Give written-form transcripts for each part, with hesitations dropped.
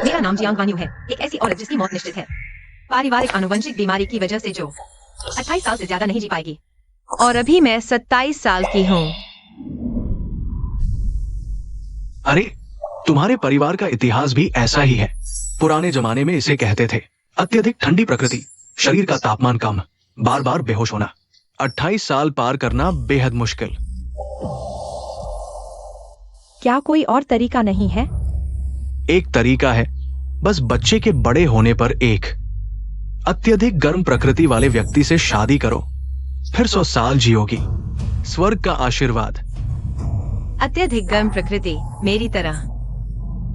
मेरा नाम जियांग वान्यू है, एक ऐसी औरत जिसकी मौत निश्चित है, पारिवारिक आनुवंशिक बीमारी की वजह से, जो 28 साल से ज्यादा नहीं जी पाएगी। और अभी मैं 27 साल की हूँ। अरे, तुम्हारे परिवार का इतिहास भी ऐसा ही है। पुराने जमाने में इसे कहते थे अत्यधिक ठंडी प्रकृति, शरीर का तापमान कम, बार बार बेहोश होना, 28 साल पार करना बेहद मुश्किल। क्या कोई और तरीका नहीं है? एक तरीका है, बस बच्चे के बड़े होने पर एक अत्यधिक गर्म प्रकृति वाले व्यक्ति से शादी करो, फिर 100 साल जियोगी। स्वर्ग का आशीर्वाद। अत्यधिक गर्म प्रकृति, मेरी तरह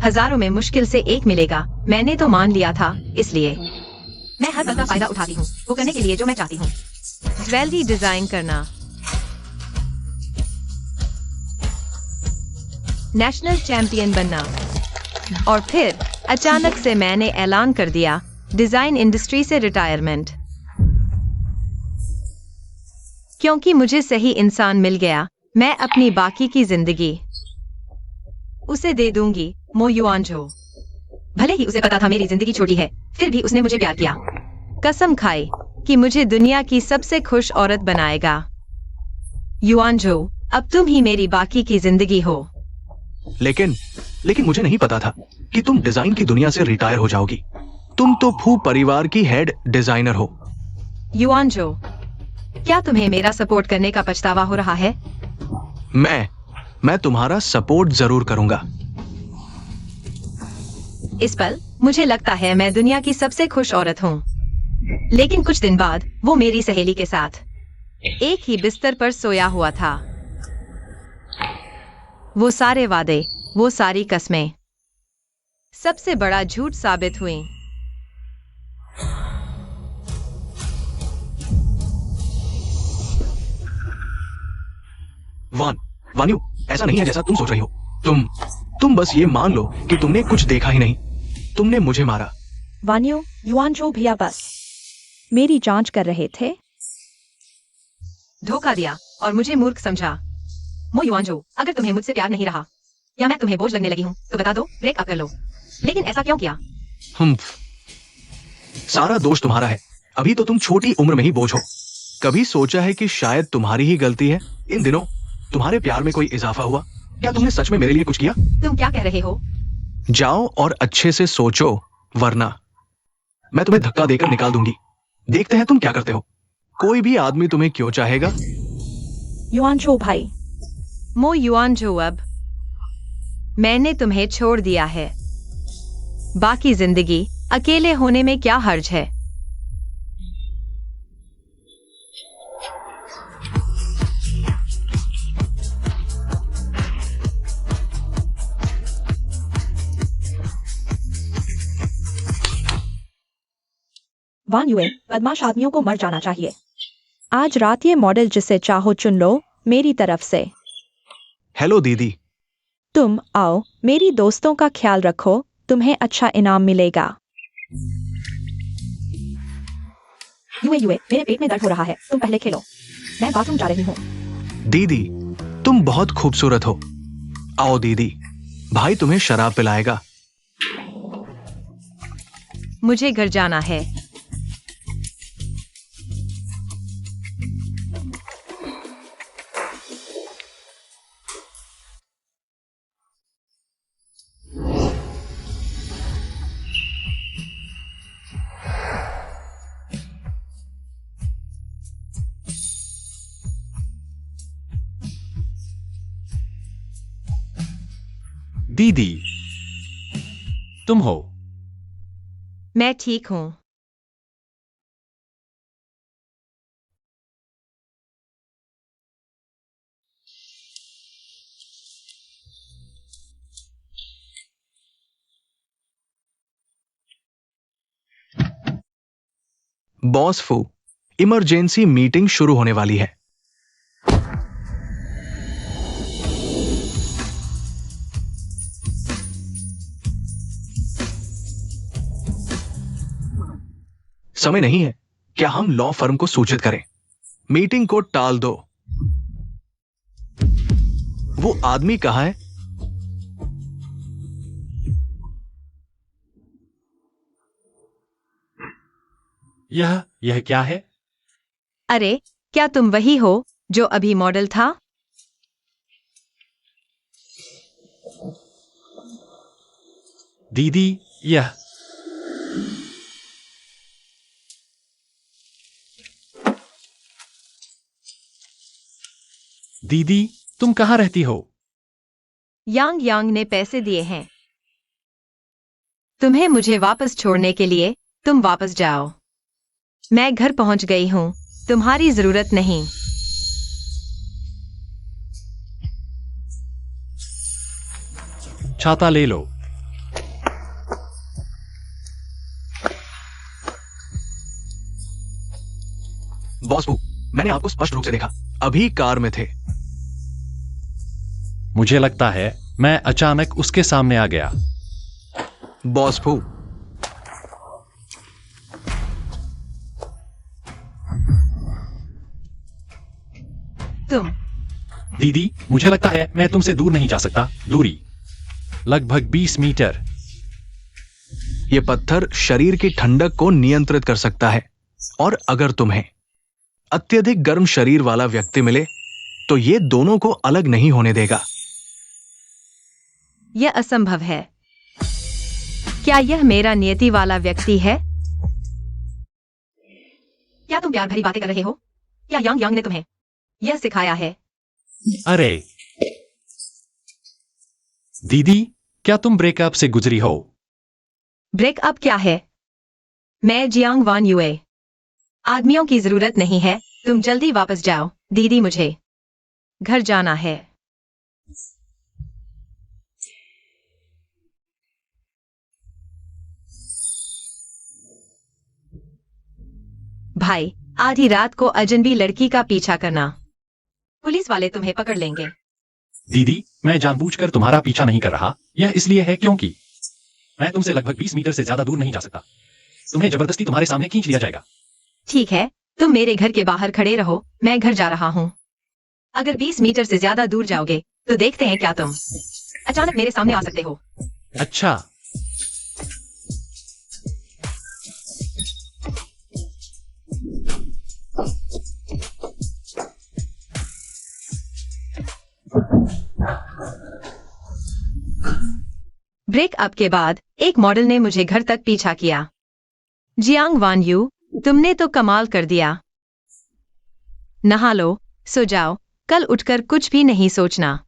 हजारों में मुश्किल से एक मिलेगा। मैंने तो मान लिया था, इसलिए मैं हर पल का फायदा उठाती हूँ वो करने के लिए जो मैं चाहती हूँ। ज्वेलरी डिजाइन करना, नेशनल चैंपियन बनना, और फिर अचानक से मैंने ऐलान कर दिया डिजाइन इंडस्ट्री से रिटायरमेंट, क्योंकि मुझे सही इंसान मिल गया। मैं अपनी बाकी की जिंदगी उसे दे दूंगी। मो युआनझो। भले ही उसे पता था मेरी जिंदगी छोटी है, फिर भी उसने मुझे प्यार किया। कसम खाई कि मुझे दुनिया की सबसे खुश औरत बनाएगा। युआनझो, अब तुम ही मेरी बाकी की जिंदगी हो। लेकिन मुझे नहीं पता था कि तुम डिजाइन की दुनिया से रिटायर हो जाओगी। तुम तो फू परिवार की हेड डिजाइनर हो। युआनझो, क्या तुम्हें मेरा सपोर्ट करने का पछतावा हो रहा है? मैं तुम्हारा सपोर्ट जरूर करूंगा। इस पल मुझे लगता है मैं दुनिया की सबसे खुश औरत हूँ। लेकिन कुछ दिन बाद वो मेरी सहेली के साथ एक ही बिस्तर पर सोया हुआ था। वो सारे वादे, वो सारी कस्में सबसे बड़ा झूठ साबित हुई। वान्यू, ऐसा नहीं है जैसा तुम सोच रही हो। तुम बस ये मान लो कि तुमने कुछ देखा ही नहीं। तुमने मुझे मारा। वान्यू, युआनझो भैया बस मेरी जांच कर रहे थे। धोखा दिया और मुझे मूर्ख समझा। मो युआनझो, अगर तुम्हें मुझसे प्यार नहीं रहा या मैं तुम्हें बोझ लगने लगी हूँ तो बता दो, ब्रेक अप कर लो। लेकिन ऐसा क्यों किया? सारा दोष तुम्हारा है। अभी तो तुम छोटी उम्र में ही बोझ हो। कभी सोचा है कि शायद तुम्हारी ही गलती है? इन दिनों तुम्हारे प्यार में कोई इजाफा हुआ? क्या तुमने सच में मेरे लिए कुछ किया? तुम क्या कह रहे हो? जाओ और अच्छे से सोचो, वरना मैं तुम्हें धक्का देकर निकाल दूंगी। देखते हैं तुम क्या करते हो। कोई भी आदमी तुम्हें क्यों चाहेगा? युआनझो भाई। मो युआनझो, अब मैंने तुम्हें छोड़ दिया है। बाकी जिंदगी अकेले होने में क्या हर्ज है? वान्युए, बदमाश आदमियों को मर जाना चाहिए। आज रात ये मॉडल जिसे चाहो चुन लो, मेरी तरफ से। हेलो दीदी। तुम आओ, मेरी दोस्तों का ख्याल रखो, तुम्हें अच्छा इनाम मिलेगा। युए, मेरे पेट में दर्द हो रहा है, तुम पहले खेलो, मैं बाथरूम जा रही हूँ। दीदी, तुम बहुत खूबसूरत हो। आओ दीदी, भाई तुम्हें शराब पिलाएगा। मुझे घर जाना है। दीदी, तुम हो? मैं ठीक हूँ। बॉस फू, इमरजेंसी मीटिंग शुरू होने वाली है। समय नहीं है। क्या हम लॉ फर्म को सूचित करें? मीटिंग को टाल दो। वो आदमी कहाँ है? यह क्या है? अरे, क्या तुम वही हो जो अभी मॉडल था? दीदी, यह दीदी, तुम कहाँ रहती हो? यांग यांग ने पैसे दिए हैं तुम्हें मुझे वापस छोड़ने के लिए। तुम वापस जाओ। मैं घर पहुंच गई हूं, तुम्हारी जरूरत नहीं। छाता ले लो। बॉस बू, मैंने आपको स्पष्ट रूप से देखा, अभी कार में थे। मुझे लगता है मैं अचानक उसके सामने आ गया। बॉस बू, तुम दीदी, मुझे लगता है मैं तुमसे दूर नहीं जा सकता। दूरी लगभग 20 मीटर। ये पत्थर शरीर की ठंडक को नियंत्रित कर सकता है, और अगर तुम्हें अत्यधिक गर्म शरीर वाला व्यक्ति मिले तो ये दोनों को अलग नहीं होने देगा। यह असंभव है। क्या यह मेरा नियति वाला व्यक्ति है? क्या तुम प्यार भरी बातें कर रहे हो? क्या यांग यांग ने तुम्हें यह सिखाया है? अरे दीदी, क्या तुम ब्रेकअप से गुजरी हो? ब्रेकअप क्या है? मैं जियांग वान युए। आदमियों की जरूरत नहीं है, तुम जल्दी वापस जाओ। दीदी, मुझे घर जाना है। भाई, आधी रात को अजनबी लड़की का पीछा करना, पुलिस वाले तुम्हें पकड़ लेंगे। दीदी, मैं जानबूझकर तुम्हारा पीछा नहीं कर रहा। यह इसलिए है क्योंकि मैं तुमसे लगभग 20 मीटर से ज्यादा दूर नहीं जा सकता। तुम्हें जबरदस्ती तुम्हारे सामने खींच लिया जाएगा। ठीक है, तुम मेरे घर के बाहर खड़े रहो, मैं घर जा रहा हूँ। अगर 20 मीटर से ज्यादा दूर जाओगे तो देखते हैं क्या तुम अचानक मेरे सामने आ सकते हो। अच्छा, ब्रेकअप के बाद एक मॉडल ने मुझे घर तक पीछा किया। जियांग वान यू, तुमने तो कमाल कर दिया। नहा लो, सो जाओ, कल उठकर कुछ भी नहीं सोचना।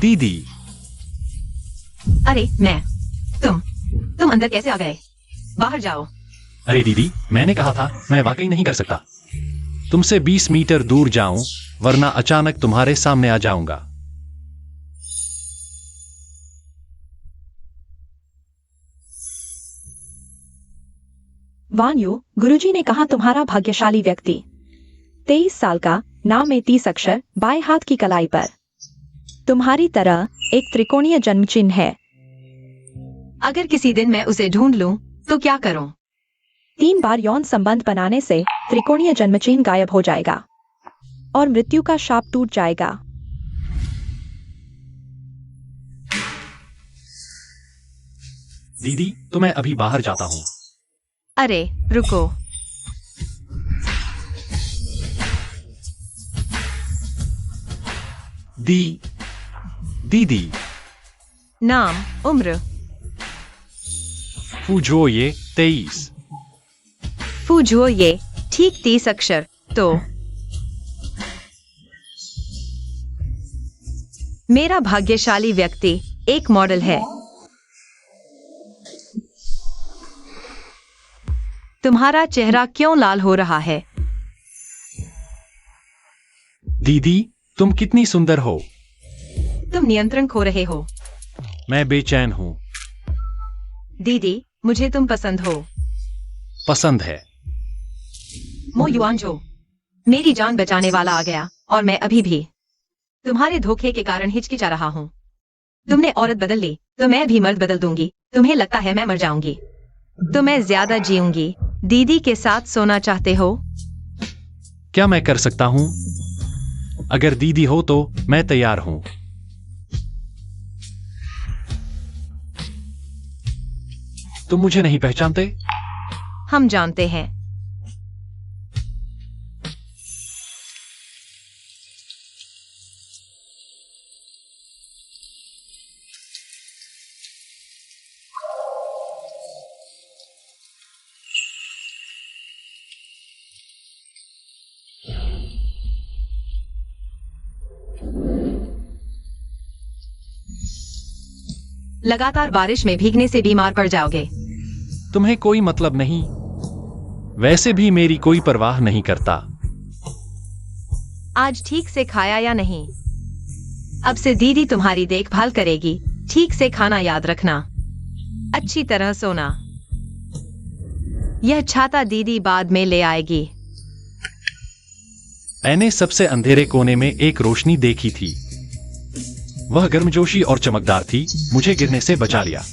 दीदी, अरे तुम अंदर कैसे आ गए? बाहर जाओ। अरे दीदी, मैंने कहा था मैं वाकई नहीं कर सकता। तुमसे 20 मीटर दूर जाऊं, वरना अचानक तुम्हारे सामने आ जाऊंगा। वान यू, गुरुजी ने कहा तुम्हारा भाग्यशाली व्यक्ति 23 साल का, नाम में 30 अक्षर, बाएं हाथ की कलाई पर तुम्हारी तरह एक त्रिकोणीय जन्म चिन्ह है। अगर किसी दिन मैं उसे ढूंढ लूं तो क्या करूं? 3 बार यौन संबंध बनाने से त्रिकोणीय जन्म चिन्ह गायब हो जाएगा और मृत्यु का शाप टूट जाएगा। दीदी, तो मैं अभी बाहर जाता हूं। अरे रुको, दीदी, नाम, उम्र? फुजोये 23। फूजो ये ठीक 30 अक्षर। तो मेरा भाग्यशाली व्यक्ति एक मॉडल है। तुम्हारा चेहरा क्यों लाल हो रहा है? दीदी, तुम कितनी सुंदर हो। तुम नियंत्रण खो रहे हो। मैं बेचैन हूं। दीदी, मुझे तुम पसंद हो। पसंद है। मो युआनझो, मेरी जान बचाने वाला आ गया, और मैं अभी भी तुम्हारे धोखे के कारण हिचकिचा रहा हूँ। तुमने औरत बदल ली तो मैं भी मर्द बदल दूंगी। तुम्हें लगता है मैं मर जाऊंगी? तो मैं ज्यादा जीऊंगी। दीदी के साथ सोना चाहते हो? क्या मैं कर सकता हूं? अगर दीदी हो तो मैं तैयार हूं। तुम मुझे नहीं पहचानते? हम जानते हैं। लगातार बारिश में भीगने से बीमार पड़ जाओगे। तुम्हें कोई मतलब नहीं। वैसे भी मेरी कोई परवाह नहीं करता। आज ठीक से खाया या नहीं? अब से दीदी तुम्हारी देखभाल करेगी। ठीक से खाना याद रखना। अच्छी तरह सोना। यह छाता दीदी बाद में ले आएगी। मैंने सबसे अंधेरे कोने में एक रोशनी देखी थी। वह गर्मजोशी और चमकदार थी। मुझे गिरने से बचा लिया।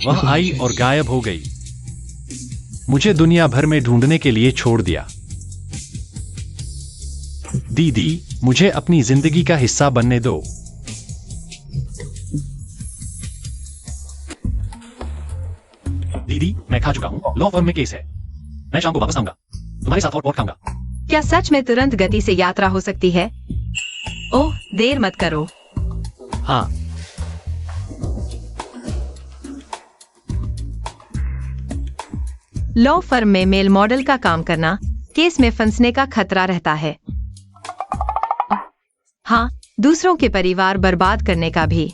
वह आई और गायब हो गई। मुझे दुनिया भर में ढूंढने के लिए छोड़ दिया। दीदी, मुझे अपनी जिंदगी का हिस्सा बनने दो। दीदी, मैं खा चुका हूं। लॉ फर्म में केस है। मैं शाम को वापस आऊंगा। तुम्हारे साथ और पॉट खाऊंगा। क्या सच में तुरंत गति से यात्रा हो सकती है? ओह, देर मत करो। हाँ। लॉ फर्म में मेल मॉडल का काम करना, केस में फंसने का खतरा रहता है। हाँ, दूसरों के परिवार बर्बाद करने का भी।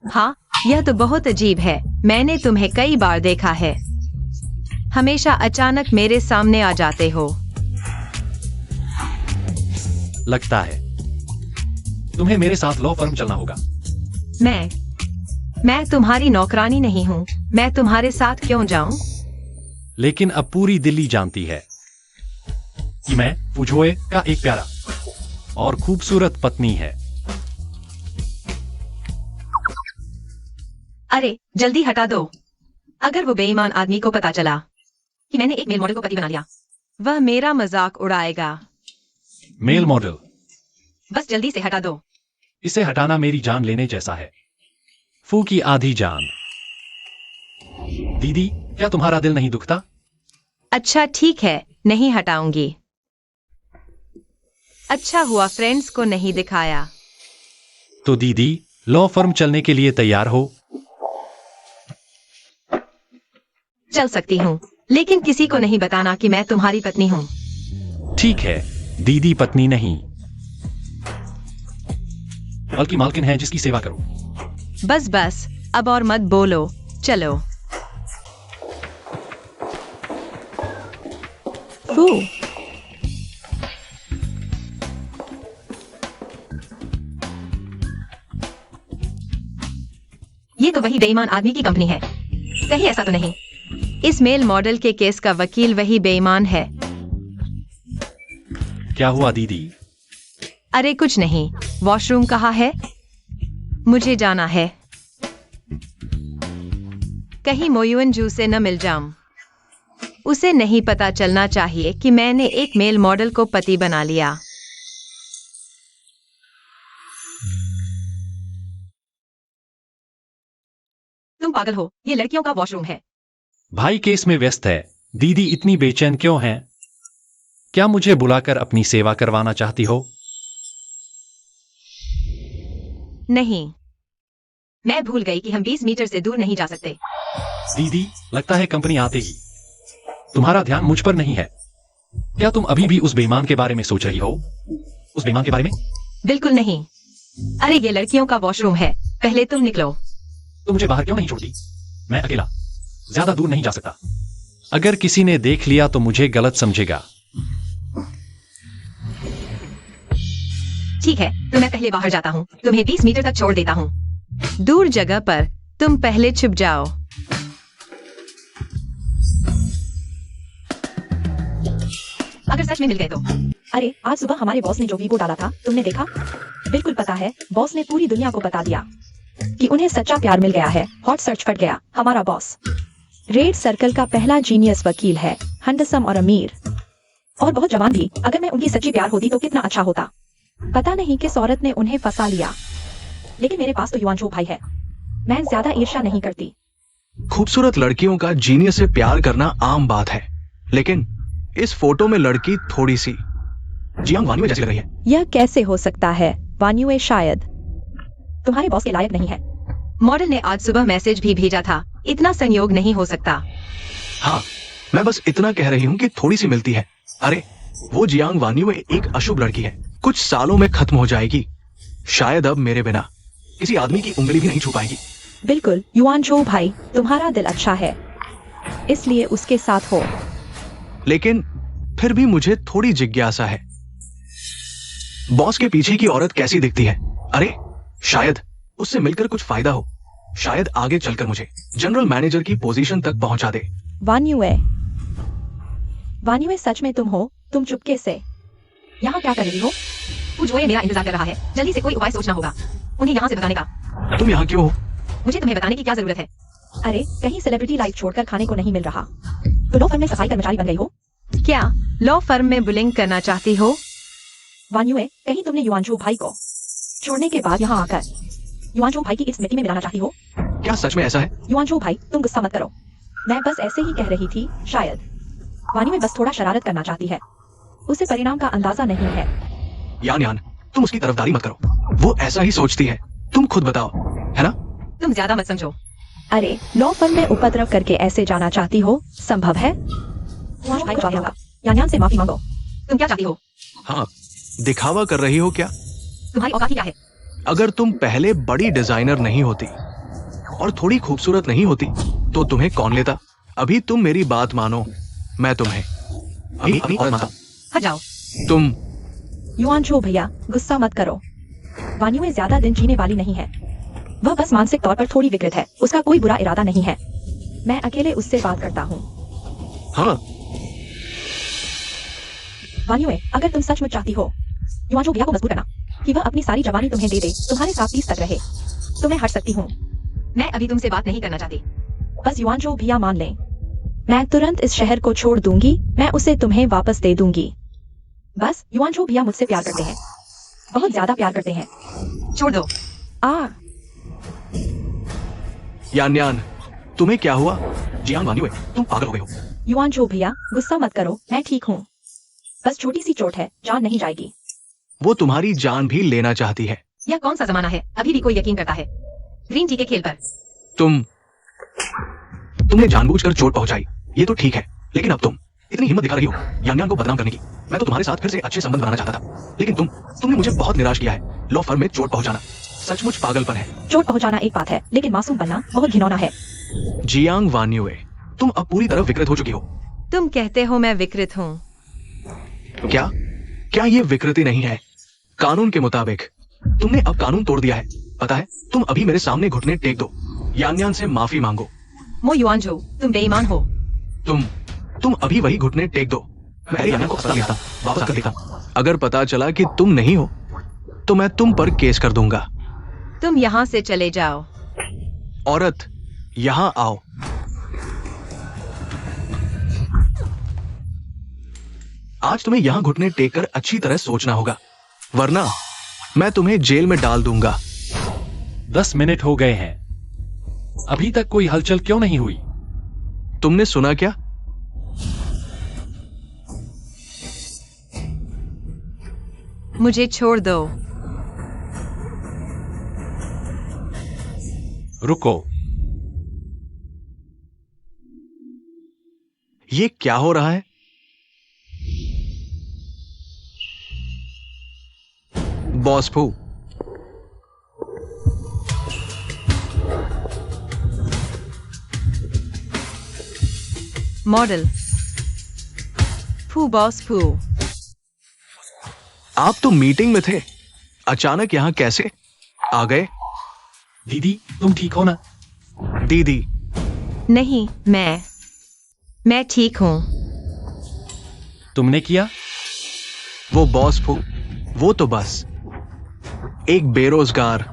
हाँ, यह तो बहुत अजीब है। मैंने तुम्हें कई बार देखा है। हमेशा अचानक मेरे सामने आ जाते हो। लगता है तुम्हें मेरे साथ लॉ फर्म चलना होगा। मैं तुम्हारी नौकरानी नहीं हूँ। मैं तुम्हारे साथ क्यों जाऊं? लेकिन अब पूरी दिल्ली जानती है कि मैं फुजोए का एक प्यारा और खूबसूरत पत्नी है। अरे, जल्दी हटा दो। अगर वो बेईमान आदमी को पता चला कि मैंने एक मेल मॉडल को पति बना लिया, वह मेरा मजाक उड़ाएगा। Mail model? बस जल्दी से हटा दो। इसे हटाना मेरी जान लेने जैसा है। फू की आधी जान। दीदी, क्या तुम्हारा दिल नहीं दुखता? अच्छा ठीक है, नहीं हटाऊंगी। अच्छा हुआ फ्रेंड्स को नहीं दिखाया। तो दीदी, लॉ फर्म चलने के लिए तैयार हो? चल सकती हूँ, लेकिन किसी को नहीं बताना कि मैं तुम्हारी पत्नी हूँ। ठीक है, दीदी पत्नी नहीं बल्कि मालकिन है जिसकी सेवा करो। बस बस, अब और मत बोलो। चलो। फू, ये तो वही बेईमान आदमी की कंपनी है। कहीं ऐसा तो नहीं? इस मेल मॉडल के केस का वकील वही बेईमान है। क्या हुआ दीदी? अरे कुछ नहीं। वॉशरूम कहाँ है? मुझे जाना है। कहीं मोयुएनजू से न मिल जाऊं। उसे नहीं पता चलना चाहिए कि मैंने एक मेल मॉडल को पति बना लिया। तुम पागल हो, ये लड़कियों का वॉशरूम है। भाई केस में व्यस्त है। दीदी इतनी बेचैन क्यों हैं? क्या मुझे बुलाकर अपनी सेवा करवाना चाहती हो? नहीं, मैं भूल गई कि हम 20 मीटर से दूर नहीं जा सकते। दीदी, लगता है कंपनी आते ही तुम्हारा ध्यान मुझ पर नहीं है। क्या तुम अभी भी उस बेईमान के बारे में सोच रही हो? उस बेईमान के बारे में? बिल्कुल नहीं। अरे ये लड़कियों का वॉशरूम है। पहले तुम निकलो। तुम मुझे बाहर क्यों नहीं छोड़ती? मैं अकेला ज्यादा दूर नहीं जा सकता। अगर किसी ने देख लिया तो मुझे गलत समझेगा। ठीक है, तो मैं पहले बाहर जाता हूँ। तुम्हें 20 मीटर तक छोड़ देता हूँ। दूर जगह पर तुम पहले छुप जाओ। अगर अगर सच में मिल गए तो। अरे आज सुबह हमारे बॉस ने जो वीडियो डाला था तुमने देखा? बिल्कुल पता है, बॉस ने पूरी दुनिया को बता दिया कि उन्हें सच्चा प्यार मिल गया है। हॉट सर्च फट गया। हमारा बॉस रेड सर्कल का पहला जीनियस वकील है, हैंडसम और अमीर और बहुत जवान भी। अगर मैं उनकी सच्ची प्यार होती तो कितना अच्छा होता। पता नहीं किस औरत ने उन्हें फंसा लिया, लेकिन मेरे पास तो युवांशु भाई है। मैं ज्यादा ईर्ष्या नहीं करती। खूबसूरत लड़कियों का जीनियस से प्यार करना आम बात है, लेकिन इस फोटो में लड़की थोड़ी सी जियांग वान्युए जैसी लग रही है। यह कैसे हो सकता है? वान्युए शायद तुम्हारे बॉस के लायक नहीं है। मॉडल ने आज सुबह मैसेज भी भेजा था, इतना संयोग नहीं हो सकता। हाँ, मैं बस इतना कह रही हूँ कि थोड़ी सी मिलती है। अरे वो जियांग वान्युए एक अशुभ लड़की है, कुछ सालों में खत्म हो जाएगी। शायद अब मेरे बिना किसी आदमी की उंगली भी नहीं छू पाएगी। बिल्कुल युवांशु भाई, तुम्हारा दिल अच्छा है, इसलिए उसके साथ हो। लेकिन फिर भी मुझे थोड़ी जिज्ञासा है, बॉस के पीछे की औरत कैसी दिखती है? अरे शायद उससे मिलकर कुछ फायदा हो, शायद आगे चलकर मुझे जनरल मैनेजर की पोजीशन तक पहुंचा दे। वान्युए, वान्युए सच में तुम हो? तुम चुपके से यहाँ क्या कर रही हो? पूजोए मेरा इंतजार कर रहा है, जल्दी से कोई उपाय सोचना होगा उन्हें यहाँ से भगाने का। तुम यहाँ क्यों हो? मुझे तुम्हें बताने की क्या जरूरत है? अरे कहीं सेलिब्रिटी लाइफ छोड़कर खाने को नहीं मिल रहा तो लॉ फर्म में सफाई कर्मचारी बन गई हो? क्या लॉ फर्म में बुलिंग करना चाहती हो? वान्युए, कहीं तुमने युवांशु भाई को छोड़ने के बाद यहाँ आकर युवांशु भाई की इस मिट्टी में मिलाना चाहती हो? क्या सच में ऐसा है? युवांशु भाई तुम गुस्सा मत करो, मैं बस ऐसे ही कह रही थी। शायद वान्युए बस थोड़ा शरारत करना चाहती है, उसे परिणाम का अंदाजा नहीं है। यान तुम उसकी तरफदारी मत करो, वो ऐसा ही सोचती है। तुम खुद बताओ, है ना? तुम ज्यादा मत समझो। अरे लॉ फर्म में उपद्रव करके ऐसे जाना चाहती हो? संभव है? युवांशु भाई को चाहिए होगा, यान से माफी मांगो। तुम क्या चाहती हो? हाँ, दिखावा कर रही हो क्या? तुम्हारी औकात ही क्या है? अगर तुम पहले बड़ी डिजाइनर नहीं होती और थोड़ी खूबसूरत नहीं होती तो तुम्हें कौन लेता? अभी तुम मेरी बात मानो, मैं तुम्हें अभी और मानता। हट जाओ। तुम युवांशु भैया गुस्सा मत करो, वान्युए ज्यादा दिन जीने वाली नहीं है। वह बस मानसिक तौर पर थोड़ी विकृत है, उसका कोई बुरा इरादा नहीं है। मैं अकेले उससे बात करता हूँ। हाँ, वान्युए अगर तुम सचमुच चाहती हो युवांशु भैया को मजबूर करना कि वह अपनी सारी जवानी तुम्हें दे दे, तुम्हारे साथ 30 तक रहे, तो मैं हट सकती हूँ। मैं अभी तुमसे बात नहीं करना चाहती। बस युवांशु भैया मान लें, मैं तुरंत इस शहर को छोड़ दूंगी, मैं उसे तुम्हें वापस दे दूंगी। बस युवांशु भैया मुझसे प्यार करते हैं, बहुत ज्यादा प्यार करते हैं। छोड़ दो। यान तुम्हें क्या हुआ? जियांग वान्युए, तुम पागल हो गए हो। युवांशु भैया गुस्सा मत करो, मैं ठीक हूँ, बस छोटी सी चोट है, जान नहीं जाएगी। वो तुम्हारी जान भी लेना चाहती है। यह कौन सा जमाना है, अभी भी कोई यकीन करता है ग्रीन टी के खेल पर? तुमने जानबूझकर चोट पहुंचाई, ये तो ठीक है, लेकिन अब तुम इतनी हिम्मत दिखा रही हो यान को बदनाम करने की। मैं तो तुम्हारे साथ फिर से अच्छे संबंध बनाना चाहता था, लेकिन तुमने मुझे बहुत निराश किया है। लॉ फर्म में चोट पहुंचाना सचमुच पागलपन है। चोट पहुंचाना एक बात है, लेकिन मासूम बनना बहुत घिनौना है। जियांग वान्युए, तुम अब पूरी तरह विकृत हो चुकी हो। तुम कहते हो मैं विकृत हूँ? क्या ये विकृति नहीं है? कानून के मुताबिक तुमने अब कानून तोड़ दिया है, पता है? तुम अभी मेरे सामने घुटने टेक दो, यान से माफी मांगो। मो युआनझो, तुम बेईमान हो। तुम अभी वही घुटने टेक दो, मैं यान को पकड़ लेता, वापस कर देता। अगर पता चला कि तुम नहीं हो तो मैं तुम पर केस कर दूंगा। तुम यहाँ से चले जाओ। औरत, यहाँ आओ। आज तुम्हें यहाँ घुटने टेक कर अच्छी तरह सोचना होगा, वरना मैं तुम्हें जेल में डाल दूंगा। 10 मिनट हो गए हैं, अभी तक कोई हलचल क्यों नहीं हुई? तुमने सुना क्या? मुझे छोड़ दो। रुको, ये क्या हो रहा है? बॉस फू, मॉडल फू, बॉस फू। आप तो मीटिंग में थे, अचानक यहां कैसे आ गए? दीदी तुम ठीक हो ना? दीदी? नहीं, मैं ठीक हूं। तुमने किया? वो बॉस फू, वो तो बस एक बेरोजगार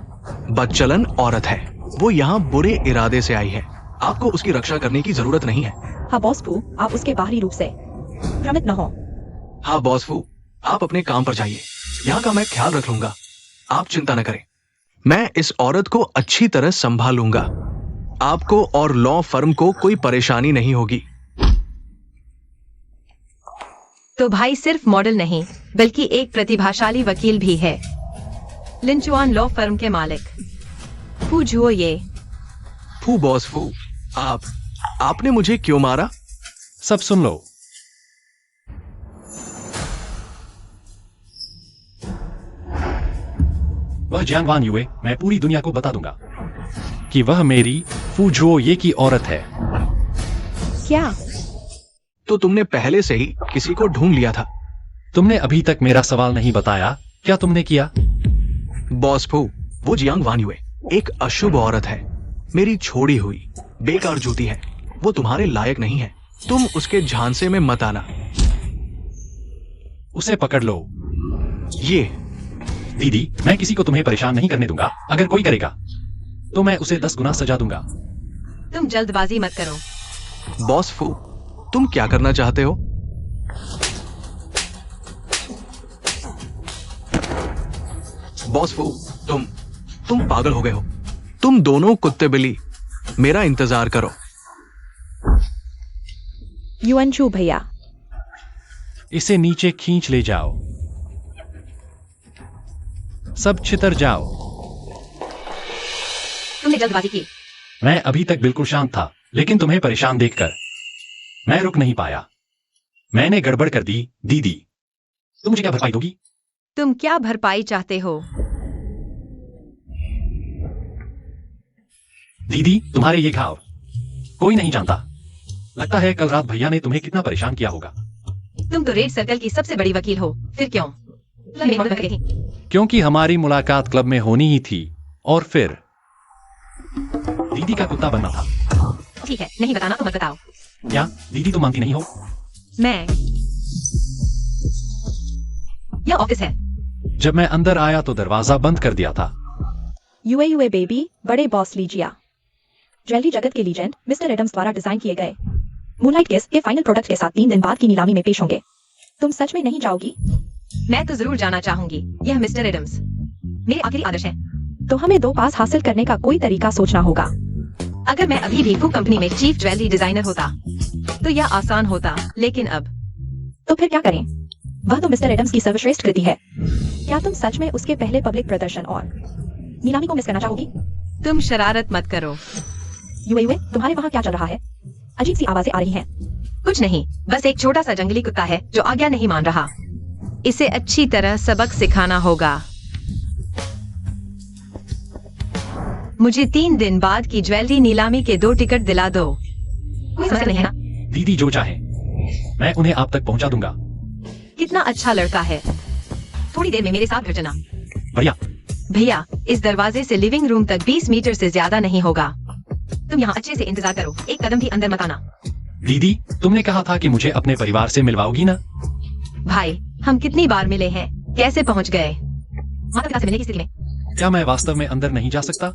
बदचलन औरत है। वो यहाँ बुरे इरादे से आई है। आपको उसकी रक्षा करने की जरूरत नहीं है। हाँ बॉस फू, आप उसके बाहरी रूप से भ्रमित न हो। हाँ बॉस फू, आप अपने काम पर जाइए। यहाँ का मैं ख्याल रख लूंगा। आप चिंता न करें। मैं इस औरत को अच्छी तरह संभाल लूंगा। आपको और लॉ फर्म को कोई परेशानी नहीं होगी। तो भाई सिर्फ मॉडल नहीं बल्कि एक प्रतिभाशाली वकील भी है। लिंचुआन लॉ फर्म के मालिक फू झुओ ये। फू बॉस फू, आपने मुझे क्यों मारा? सब सुन लो। वह जियांग वान युए, मैं पूरी दुनिया को बता दूंगा कि वह मेरी फू झुओ ये की औरत है। क्या? तो तुमने पहले से ही किसी को ढूंढ लिया था। तुमने अभी तक मेरा सवाल नहीं बताया, क्या तुमने किया? बॉस फू, वो जियांग वान युए एक अशुभ औरत है। मेरी छोड़ी हुई बेकार जूती है। वो तुम्हारे लायक नहीं है। तुम उसके झांसे में मत आना। उसे पकड़ लो। ये दीदी, मैं किसी को तुम्हें परेशान नहीं करने दूंगा। अगर कोई करेगा तो मैं उसे 10 गुना सजा दूंगा। तुम जल्दबाजी मत करो। बॉस फू, तुम क्या करना चाहते हो? बॉस फू, तुम पागल हो गए हो। तुम दोनों कुत्ते बिल्ली मेरा इंतजार करो। युअनचू भैया, इसे नीचे खींच ले जाओ। सब छितर जाओ। तुमने जल्दबाजी की। मैं अभी तक बिल्कुल शांत था, लेकिन तुम्हें परेशान देखकर मैं रुक नहीं पाया। मैंने गड़बड़ कर दी। दीदी, तुम मुझे क्या भरपाई दोगी? तुम क्या भरपाई चाहते हो? दीदी, तुम्हारे ये घाव कोई नहीं जानता। लगता है कल रात भैया ने तुम्हें कितना परेशान किया होगा। तुम तो रेड सर्कल की सबसे बड़ी वकील हो, फिर क्यों? मेरी मदद कर रही थी। क्योंकि हमारी मुलाकात क्लब में होनी ही थी और फिर दीदी का कुत्ता बनना था। ठीक है, नहीं बताना तो मत बताओ। क्या दीदी तुम मानती नहीं हो? मैं यह ऑफिस है। जब मैं अंदर आया तो दरवाजा बंद कर दिया था। युए बेबी, बड़े बॉस लीजिया। ज्वेलरी जगत के लीजेंड मिस्टर एडम्स द्वारा डिजाइन किए गए मूनलाइट केस के फाइनल प्रोडक्ट के साथ 3 दिन बाद की नीलामी में पेश होंगे। तुम सच में नहीं जाओगी? मैं तो जरूर जाना चाहूंगी। यह मिस्टर एडम्स मेरे आखिरी आदर्श है। तो हमें 2 पास हासिल करने का कोई तरीका सोचना होगा। अगर मैं अभी भी फू कंपनी में चीफ ज्वेलरी डिजाइनर होता तो यह आसान होता, लेकिन अब तो फिर क्या करें? वह तो मिस्टर एडम्स की सर्वश्रेष्ठ कृति है। क्या तुम सच में उसके पहले पब्लिक प्रदर्शन और नीलामी को मिस करना चाहोगी? तुम शरारत मत करो। युए, तुम्हारे वहाँ क्या चल रहा है? अजीब सी आवाजें आ रही हैं। कुछ नहीं, बस एक छोटा सा जंगली कुत्ता है जो आज्ञा नहीं मान रहा। इसे अच्छी तरह सबक सिखाना होगा। मुझे 3 दिन बाद की ज्वेलरी नीलामी के 2 टिकट दिला दो। कोई समस्या नहीं है ना? दीदी जो चाहे मैं उन्हें आप तक पहुंचा दूंगा। कितना अच्छा लड़का है। थोड़ी देर में मेरे साथ घर चलना। भैया, भैया, इस दरवाजे से लिविंग रूम तक 20 मीटर से ज्यादा नहीं होगा। तुम यहाँ अच्छे से इंतजार करो, एक कदम भी अंदर मत आना। दीदी, तुमने कहा था कि मुझे अपने परिवार से मिलवाओगी ना? भाई, हम कितनी बार मिले हैं, कैसे पहुँच गए? माता पिता से मिलने की स्थिति में? क्या मैं वास्तव में अंदर नहीं जा सकता?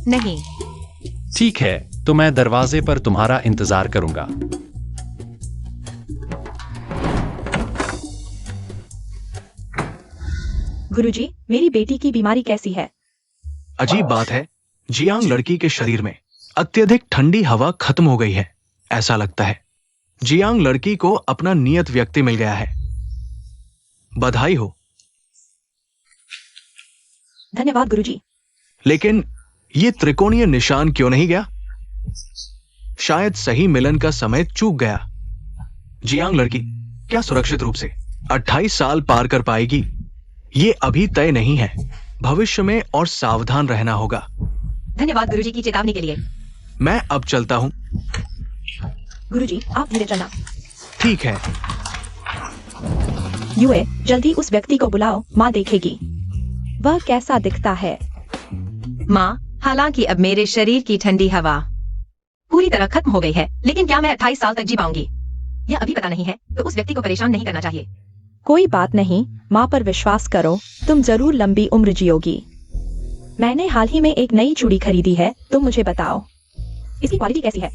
नहीं। ठीक है, तो मैं दरवाजे पर तुम्हारा इंतजार करूंगा। गुरुजी, मेरी बेटी की बीमारी कैसी है? अजीब बात है, जियांग लड़की के शरीर में अत्यधिक ठंडी हवा खत्म हो गई है, ऐसा लगता है। जियांग लड़की को अपना नियत व्यक्ति मिल गया है। बधाई हो। धन्यवाद गुरुजी। लेकिन ये त्रिकोणीय निशान क्यों नहीं गया? शायद सही मिलन का समय चूक गया। जियांग लड़की क्या सुरक्षित रूप से 28 साल पार कर पाएगी? ये अभी तय नहीं है। भविष्य में और सावधान रहना होगा। धन्यवाद गुरुजी की चेतावनी के लिए। मैं अब चलता हूं। गुरुजी, आप धीरे चलना। ठीक है। युए, जल्दी उस व्यक्ति को बुलाओ, माँ देखेगी। वह कैसा दिखता है? माँ, हालांकि अब मेरे शरीर की ठंडी हवा पूरी तरह खत्म हो गई है, लेकिन क्या मैं 28 साल तक जी पाऊंगी? यह अभी पता नहीं है, तो उस व्यक्ति को परेशान नहीं करना चाहिए। कोई बात नहीं, माँ पर विश्वास करो, तुम जरूर लंबी उम्र जियोगी। मैंने हाल ही में एक नई चूड़ी खरीदी है, तुम मुझे बताओ इसकी क्वालिटी कैसी है।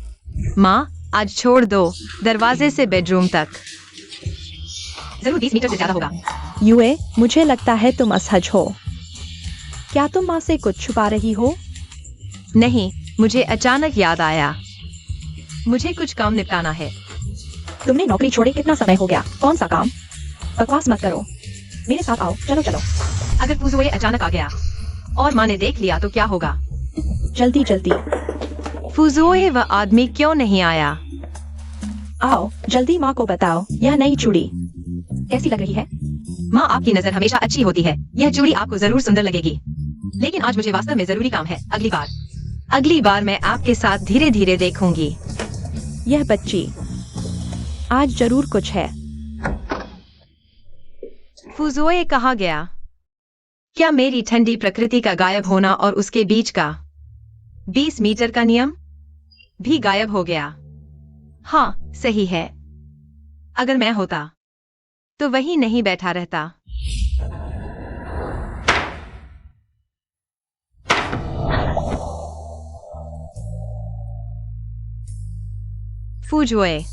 माँ, आज छोड़ दो, दरवाजे से बेडरूम तक जरूर 20 मीटर से ज्यादा होगा। यूए, मुझे लगता है तुम असहज हो। क्या तुम माँ से कुछ छुपा रही हो? नहीं, मुझे अचानक याद आया, मुझे कुछ काम निपटाना है। तुमने नौकरी छोड़े कितना समय हो गया? कौन सा काम? बकवास मत करो, मेरे साथ आओ, चलो चलो। अगर फुज़ुए अचानक आ गया और माँ ने देख लिया तो क्या होगा? जल्दी जल्दी फुज़ुए, वह आदमी क्यों नहीं आया? आओ, जल्दी माँ को बताओ यह नई चूड़ी कैसी लग रही है। माँ, आपकी नजर हमेशा अच्छी होती है, यह चूड़ी आपको जरूर सुंदर लगेगी। लेकिन आज मुझे वास्तव में जरूरी काम है। अगली बार मैं आपके साथ धीरे धीरे देखूंगी। यह बच्ची आज जरूर कुछ है। फुज़ुए कहाँ गया? क्या मेरी ठंडी प्रकृति का गायब होना और उसके बीच का 20 मीटर का नियम भी गायब हो गया? हाँ, सही है। अगर मैं होता तो वहीं नहीं बैठा रहता। फुज़ुए,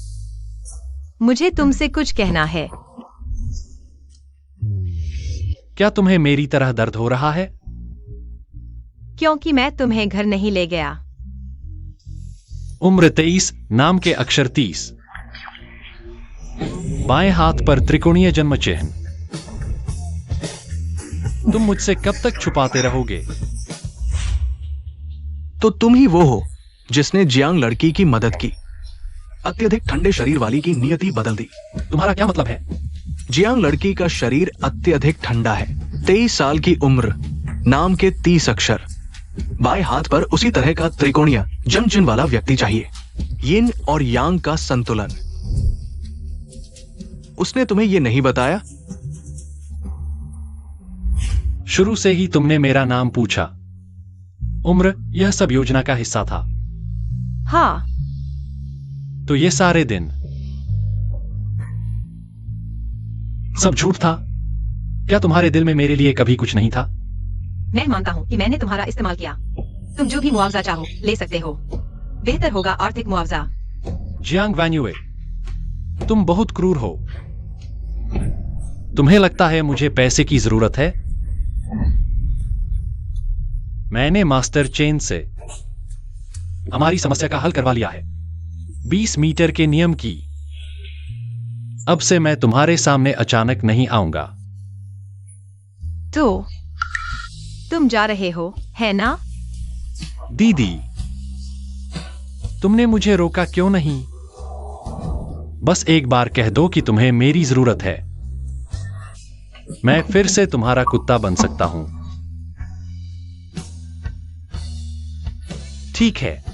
मुझे तुमसे कुछ कहना है। क्या तुम्हें मेरी तरह दर्द हो रहा है? क्योंकि मैं तुम्हें घर नहीं ले गया। उम्र 23, नाम के अक्षर 30, बाएं हाथ पर त्रिकोणीय जन्म चिन्ह। तुम मुझसे कब तक छुपाते रहोगे? तो तुम ही वो हो जिसने जियांग लड़की की मदद की, अत्यधिक ठंडे शरीर वाली की नियति बदल दी। तुम्हारा क्या मतलब है? जियांग लड़की का शरीर अत्यधिक ठंडा है। 23 साल की उम्र, नाम के 30 अक्षर, बाएं हाथ पर उसी तरह का त्रिकोणीय जन्म चिन्ह वाला व्यक्ति चाहिए। यिन और यांग का संतुलन। उसने तुम्हें यह नहीं बताया? शुरू से ही तुमने मेरा नाम पूछा। उम्र, यह सब योजना का हिस्सा था। हाँ। तो ये सारे दिन सब झूठ था? क्या तुम्हारे दिल में मेरे लिए कभी कुछ नहीं था? मैं मानता हूँ कि मैंने तुम्हारा इस्तेमाल किया। तुम जो भी मुआवजा चाहो ले सकते हो। बेहतर होगा आर्थिक मुआवजा। जियांग वैन्युए, तुम बहुत क्रूर हो। तुम्हें लगता है मुझे पैसे की जरूरत है? मैंने मास्टर चेन से हमारी समस्या का हल करवा लिया है, 20 मीटर के नियम की। अब से मैं तुम्हारे सामने अचानक नहीं आऊंगा। तो तुम जा रहे हो, है ना? दीदी, तुमने मुझे रोका क्यों नहीं? बस एक बार कह दो कि तुम्हें मेरी जरूरत है। मैं फिर से तुम्हारा कुत्ता बन सकता हूं। ठीक है,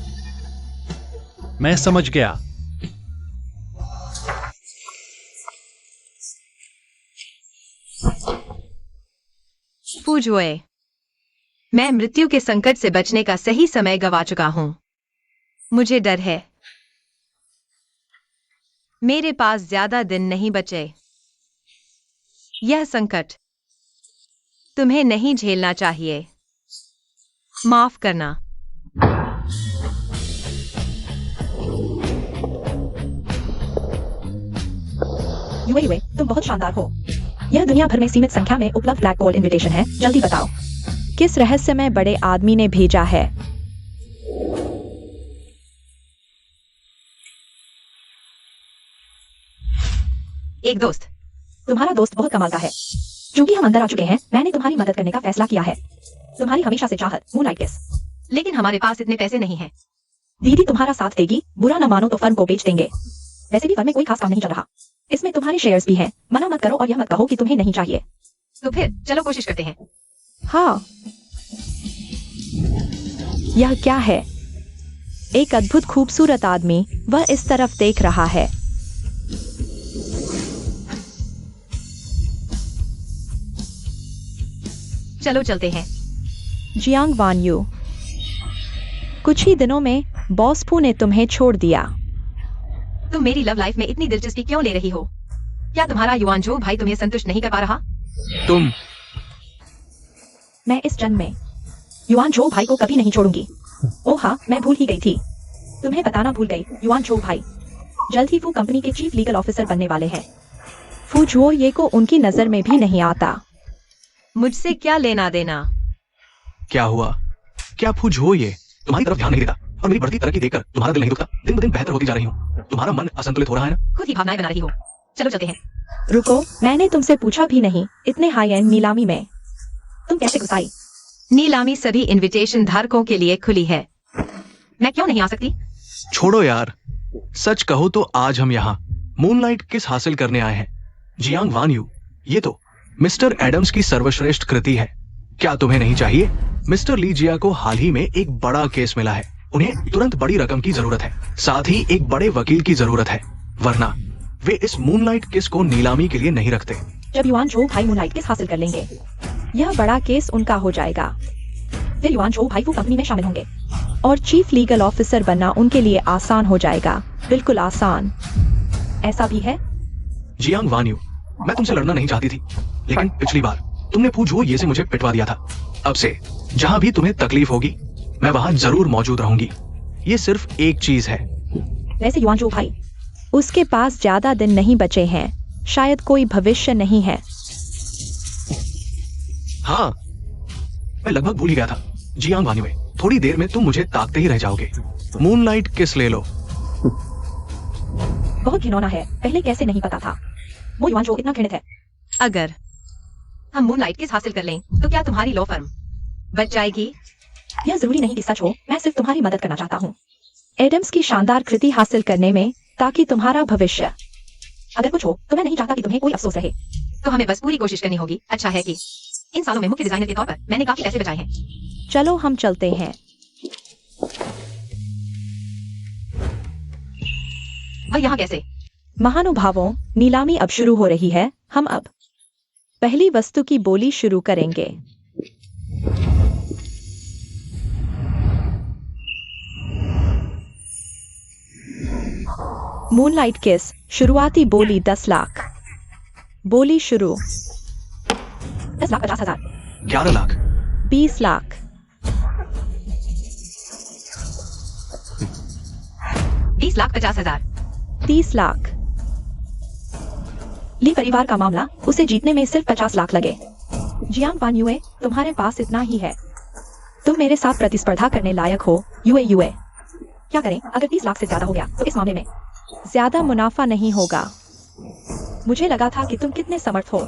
मैं समझ गया। फुज़ुए, मैं मृत्यु के संकट से बचने का सही समय गवा चुका हूं। मुझे डर है। मेरे पास ज्यादा दिन नहीं बचे। यह संकट तुम्हें नहीं झेलना चाहिए। माफ करना। यूए, तुम बहुत शानदार हो। यह दुनिया भर में सीमित संख्या में उपलब्ध ब्लैक गोल्ड इनविटेशन है। जल्दी बताओ किस रहस्यमय बड़े आदमी ने भेजा है। एक दोस्त। तुम्हारा दोस्त बहुत कमाल का है। क्योंकि हम अंदर आ चुके हैं, मैंने तुम्हारी मदद करने का फैसला किया है। तुम्हारी हमेशा से चाहत, मूनलाइट किस। लेकिन हमारे पास इतने पैसे नहीं हैं। दीदी तुम्हारा साथ देगी, बुरा न मानो तो फर्म को बेच देंगे। वैसे भी फर्म में कोई खास काम नहीं चल रहा। इसमें तुम्हारे शेयर्स भी हैं। मना मत करो और यह मत कहो कि तुम्हें नहीं चाहिए। तो फिर चलो कोशिश करते हैं। हाँ। यह क्या है? एक अद्भुत खूबसूरत आदमी, वह इस तरफ देख रहा है। चलो चलते हैं। जियांग वान्यू, कुछ ही दिनों में बॉस फू ने तुम्हें छोड़ दिया। तुम मेरी लव लाइफ में इतनी दिलचस्पी क्यों ले रही हो? क्या तुम्हारा युआनझो भाई तुम्हें संतुष्ट नहीं कर पा रहा? तुम मैं इस जन्म में युआन झो भाई को कभी नहीं छोड़ूंगी। ओह हाँ, मैं भूल ही गई थी, तुम्हें बताना भूल गई। युआन झो भाई जल्द ही फू कंपनी के चीफ लीगल ऑफिसर बनने वाले हैं। फू झो ये को उनकी नजर में भी नहीं आता। मुझसे क्या लेना देना? क्या हुआ? क्या फूज हो ये तुम्हारी तरफ ध्यान नहीं देता और मेरी बढ़ती तरक्की देखकर तुम्हारा दिल नहीं दुखता? दिन ब दिन बेहतर होती जा रही हूँ, तुम्हारा मन असंतुलित हो रहा है ना? खुद ही भावनाएं बना रही हो। चलो चलते हैं। रुको, मैंने तुमसे पूछा भी नहीं, इतने हाई एंड नीलामी में तुम कैसे घुस आई? नीलामी सभी इनविटेशन धारकों के लिए खुली है, मैं क्यों नहीं आ सकती? छोड़ो यार, सच कहो तो आज हम यहाँ मूनलाइट किस हासिल करने आए हैं। जियांग वान यू, ये तो मिस्टर एडम्स की सर्वश्रेष्ठ कृति है। क्या तुम्हें नहीं चाहिए? मिस्टर ली जिया को हाल ही में एक बड़ा केस मिला है, उन्हें तुरंत बड़ी रकम की जरूरत है, साथ ही एक बड़े वकील की जरूरत है, वरना वे इस मूनलाइट किस को नीलामी के लिए नहीं रखते। जब युआन झो भाई मूनलाइट किस हासिल कर लेंगे, यह बड़ा केस उनका हो जाएगा। फिर युआन झो भाई फू कंपनी में शामिल होंगे और चीफ लीगल ऑफिसर बनना उनके लिए आसान हो जाएगा, बिल्कुल आसान। ऐसा भी है? जियांग वान यू, मैं तुमसे लड़ना नहीं चाहती थी, लेकिन पिछली बार तुमने फूज हो ये से मुझे पिटवा दिया था। अब से जहां भी तुम्हें तकलीफ होगी मैं वहां जरूर मौजूद रहूंगी। ये सिर्फ एक चीज है। वैसे युआन झो भाई, उसके पास ज्यादा दिन नहीं बचे हैं, शायद कोई भविष्य नहीं है। हाँ, मैं लगभग भूल ही गया था। जियांग वान यू, थोड़ी देर में तुम मुझे ताकते ही रह जाओगे। मूनलाइट किस ले लो। बहुत घिनौना है, पहले कैसे नहीं पता था? वो युआन झो इतना घृणित है। अगर हम मूनलाइट किस हासिल कर लें तो क्या तुम्हारी लॉ फर्म बच जाएगी? यह जरूरी नहीं कि सच हो, मैं सिर्फ तुम्हारी मदद करना चाहता हूँ एडम्स की शानदार कृति हासिल करने में, ताकि तुम्हारा भविष्य अगर कुछ हो तो मैं नहीं चाहता कि तुम्हें कोई अफसोस रहे। तो हमें बस पूरी कोशिश करनी होगी। अच्छा है कि इन सालों में मुख्य डिजाइनर के तौर पर मैंने काफी पैसे बचाए हैं। चलो हम चलते हैं। वह यहाँ कैसे? महानुभावों, नीलामी अब शुरू हो रही है। हम अब पहली वस्तु की बोली शुरू करेंगे। मूनलाइट किस, शुरुआती बोली 10 लाख। बोली शुरू। 10 लाख 50,000। 11 लाख। 20 लाख। 20,50,000। 30 लाख। ली परिवार का मामला, उसे जीतने में सिर्फ 50 लाख लगे। जियांग वान युए, तुम्हारे पास इतना ही है, तुम मेरे साथ प्रतिस्पर्धा करने लायक हो। युए क्या करें? अगर 30 लाख से ज्यादा हो गया तो इस मामले में ज्यादा मुनाफा नहीं होगा। मुझे लगा था कि तुम कितने समर्थ हो,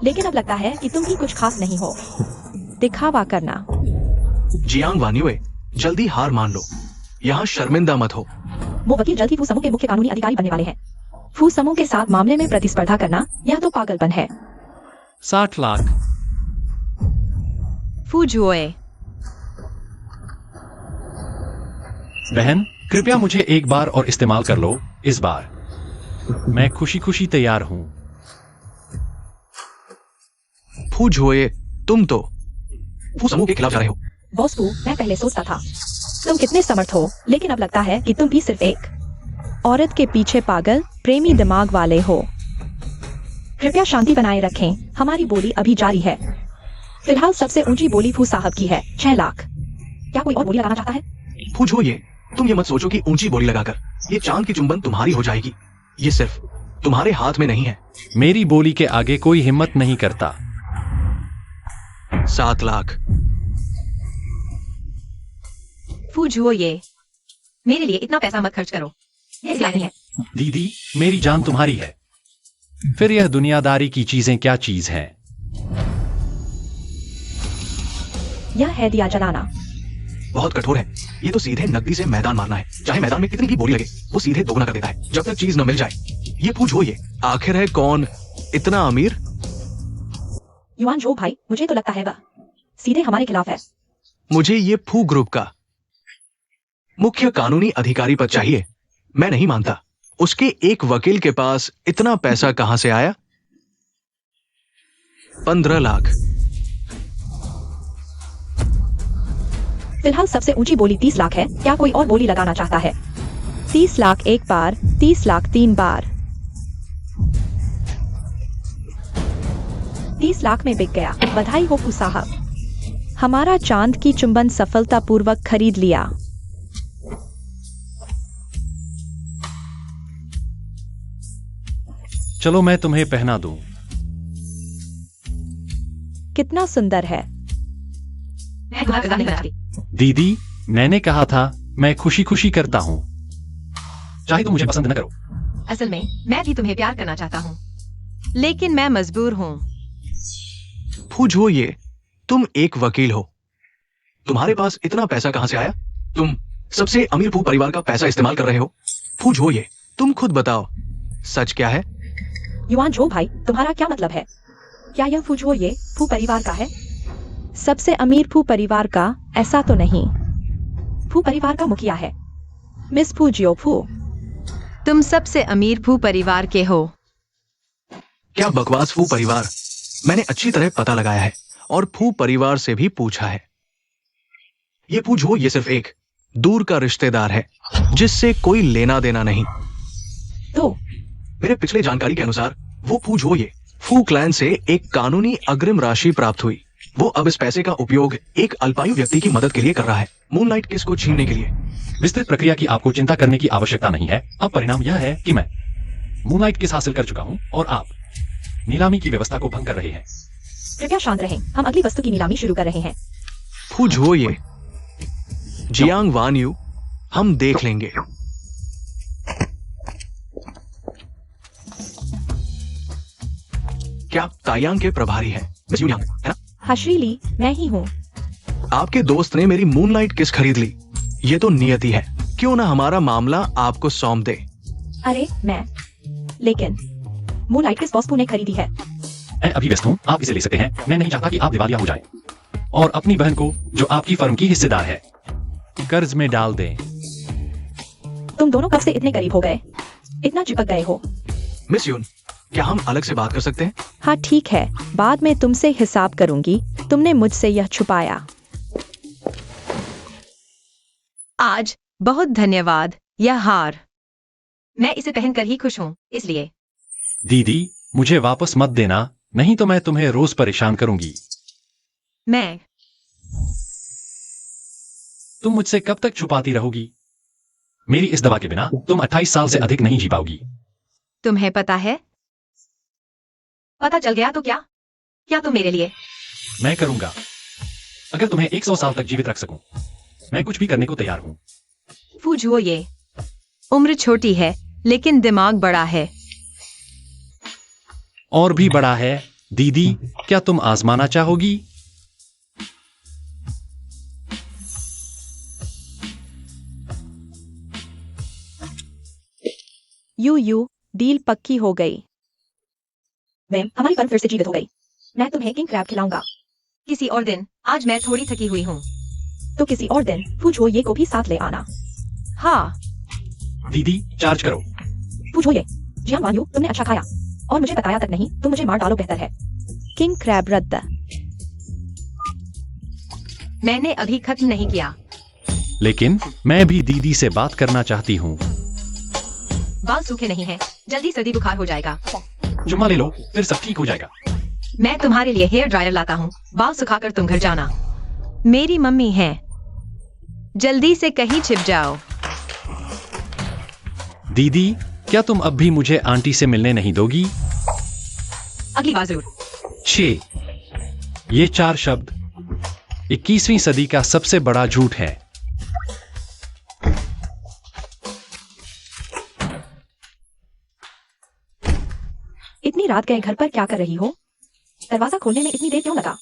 लेकिन अब लगता है कि तुम ही कुछ खास नहीं हो। दिखावा करना। जियांग वान यू, जल्दी हार मान लो, यहाँ शर्मिंदा मत हो। वो वकील जल्द ही फू समूह के मुख्य कानूनी अधिकारी बनने वाले हैं। फू समूह के साथ मामले में प्रतिस्पर्धा करना, यह तो पागलपन है। 60 लाख। फूजुए, बहन कृपया मुझे एक बार और इस्तेमाल कर लो, इस बार मैं खुशी खुशी तैयार हूँ। फूज होए, तुम तो फू समूह के खिलाफ जा रहे हो। बॉस फू, मैं पहले सोचता था तुम कितने समर्थ हो, लेकिन अब लगता है कि तुम भी सिर्फ एक औरत के पीछे पागल प्रेमी दिमाग वाले हो। कृपया शांति बनाए रखें, हमारी बोली अभी जारी है। फिलहाल सबसे ऊंची बोली फू साहब की है, 6 लाख। क्या कोई और बोली लगाना चाहता है? फूज हो ये, तुम ये मत सोचो कि ऊंची बोली लगाकर ये चांद की चुंबन तुम्हारी हो जाएगी। ये सिर्फ तुम्हारे हाथ में नहीं है। मेरी बोली के आगे कोई हिम्मत नहीं करता। 7 लाख। फूजुए, मेरे लिए इतना पैसा मत खर्च करो, ये इस लायक नहीं है। दीदी, मेरी जान तुम्हारी है। फिर यह दुनियादारी की चीजें क्या चीज हैं? यह है दिया जलाना। बहुत कठोर है, ये तो सीधे नकदी से मैदान मारना है। चाहे मैदान में कितनी भी बोली लगे, वो सीधे दोगुना कर देता है जब तक चीज न मिल जाए। ये फूज हो ये, आखिर है कौन इतना अमीर? युआन झो भाई, मुझे तो लगता है वह सीधे हमारे खिलाफ है। मुझे ये फू ग्रुप का मुख्य कानूनी अधिकारी पद चाहिए। मैं नहीं मानता उसके एक वकील के पास इतना पैसा कहां से आया। 15 लाख। फिलहाल सबसे ऊंची बोली 30 लाख है। क्या कोई और बोली लगाना चाहता है? 30 लाख एक बार, 30 लाख 3 बार। 30 लाख में बिक गया। बधाई हो फू साहब। हमारा चांद की चुंबन सफलतापूर्वक खरीद लिया। चलो मैं तुम्हें पहना दूं। कितना सुंदर है। मैं तुम्हारा मजाक नहीं बनाती। दीदी, मैंने कहा था मैं खुशी खुशी करता हूँ, चाहे तुम मुझे पसंद न करो। असल में मैं भी तुम्हें प्यार करना चाहता हूँ, लेकिन मैं मजबूर हूँ। फूझो ये, तुम एक वकील हो, तुम्हारे पास इतना पैसा कहां से आया? तुम सबसे अमीर फू परिवार का पैसा इस्तेमाल कर रहे हो। फूझो ये, तुम खुद बताओ, सच क्या है? युआन झो भाई, तुम्हारा क्या मतलब है? क्या यह फू ये फू परिवार का है? सबसे अमीर फू परिवार का ऐसा तो नहीं। फू परिवार का मुखिया है मिस फू जियो फू। तुम सबसे अमीर फू परिवार के हो। क्या बकवास फू परिवार? मैंने अच्छी तरह पता लगाया है और फू परिवार से भी पूछा है। ये फूझो ये सिर्फ एक दूर का रिश्तेदार है जिससे कोई लेना देना नहीं। तो मेरे पिछले जानकारी के अनुसार वो फूझो ये फू क्लैन से एक कानूनी अग्रिम राशि प्राप्त हुई। वो अब इस पैसे का उपयोग एक अल्पायु व्यक्ति की मदद के लिए कर रहा है, मूनलाइट किस को छीनने के लिए। विस्तृत प्रक्रिया की आपको चिंता करने की आवश्यकता नहीं है। अब परिणाम यह है कि मैं मूनलाइट किस हासिल कर चुका हूँ और आप नीलामी की व्यवस्था को भंग कर रहे हैं। कृपया शांत रहें, हम अगली वस्तु की नीलामी शुरू कर रहे हैं। फूझो ये जियांग वान यू, हम देख लेंगे। क्या आप तायांग के प्रभारी हैं, मिस यूयांग, है ना? हश्रीली, मैं ही हूँ। आपके दोस्त ने मेरी मूनलाइट किस खरीद ली। ये तो नियति है, क्यों ना हमारा मामला आपको सौंप दे। अरे लेकिन मूनलाइट किस बॉस ने खरीदी है। मैं अभी व्यस्त हूँ, आप इसे ले सकते हैं। मैं नहीं चाहता कि आप दिवालिया हो जाएं और अपनी बहन को, जो आपकी फर्म की हिस्सेदार है, कर्ज में डाल दें। तुम दोनों कब से इतने करीब हो गए, इतना चिपक गए हो। मिस यून, क्या हम अलग से बात कर सकते हैं? हाँ ठीक है, बाद में तुमसे हिसाब करूंगी। तुमने मुझसे यह छुपाया। आज बहुत धन्यवाद। यह हार मैं इसे पहनकर ही खुश हूँ, इसलिए। दीदी, मुझे वापस मत देना, नहीं तो मैं तुम्हें रोज परेशान करूंगी। मैं तुम मुझसे कब तक छुपाती रहोगी? मेरी इस दवा के बिना तुम 28 साल से अधिक नहीं जी पाओगी। तुम्हें पता है? पता चल गया तो क्या तुम मेरे लिए? मैं करूंगा। अगर तुम्हें 100 साल तक जीवित रख सकूं, मैं कुछ भी करने को तैयार हूं। फूझो ये, उम्र छोटी है लेकिन दिमाग बड़ा है। और भी बड़ा है। दीदी, क्या तुम आजमाना चाहोगी? यू डील पक्की हो गई। मैम, हमारी फर्म फिर से जीवित हो गई। मैं तुम्हें किंग क्रैब खिलाऊंगा। किसी और दिन, आज मैं थोड़ी थकी हुई हूँ। तो किसी और दिन फूझो ये को भी साथ ले आना। हाँ। दीदी, चार्ज करो। फूझो ये, जियांग वान यू, तुमने अच्छा खाया और मुझे बताया तक नहीं। तुम मुझे मार डालो बेहतर है। किंग क्रैब रद्द। मैंने अभी खत्म नहीं किया। लेकिन मैं भी दीदी से बात करना चाहती हूँ। बाल सूखे नहीं हैं, जल्दी सर्दी बुखार हो जाएगा। जुम्मा ले लो, फिर सब ठीक हो जाएगा। मैं तुम्हारे लिए हेयर ड्रायर लाता हूँ, बाल सुखाकर तुम घर जाना। मेरी मम्मी है, जल्दी से कहीं छिप जाओ। दीदी, क्या तुम अब भी मुझे आंटी से मिलने नहीं दोगी? अगली बार जरूर। 6 ये 4 शब्द 21वीं सदी का सबसे बड़ा झूठ है। इतनी रात गए घर पर क्या कर रही हो? दरवाजा खोलने में इतनी देर क्यों लगा?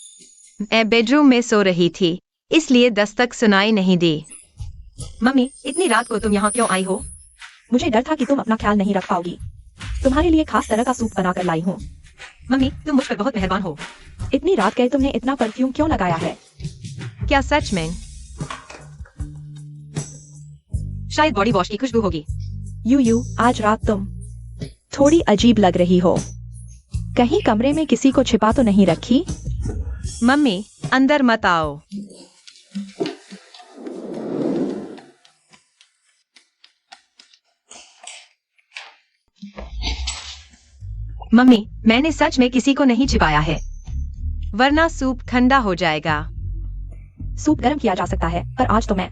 मैं बेडरूम में सो रही थी, इसलिए दस्तक सुनाई नहीं दी। मम्मी, इतनी रात को तुम यहाँ क्यों आई हो? मुझे डर था कि तुम अपना ख्याल नहीं रख पाओगी। तुम्हारे लिए खास तरह का सूप बनाकर लाई हूँ। मम्मी, तुम मुझ पर बहुत मेहरबान हो। इतनी रात गए तुमने इतना परफ्यूम क्यों लगाया है? क्या सच में? शायद बॉडी वॉश की खुशबू होगी। यू आज रात तुम थोड़ी अजीब लग रही हो। कहीं कमरे में किसी को छिपा तो नहीं रखी? मम्मी, अंदर मत आओ। मम्मी, मैंने सच में किसी को नहीं छिपाया है। वरना सूप ठंडा हो जाएगा। सूप गर्म किया जा सकता है, पर आज तो मैं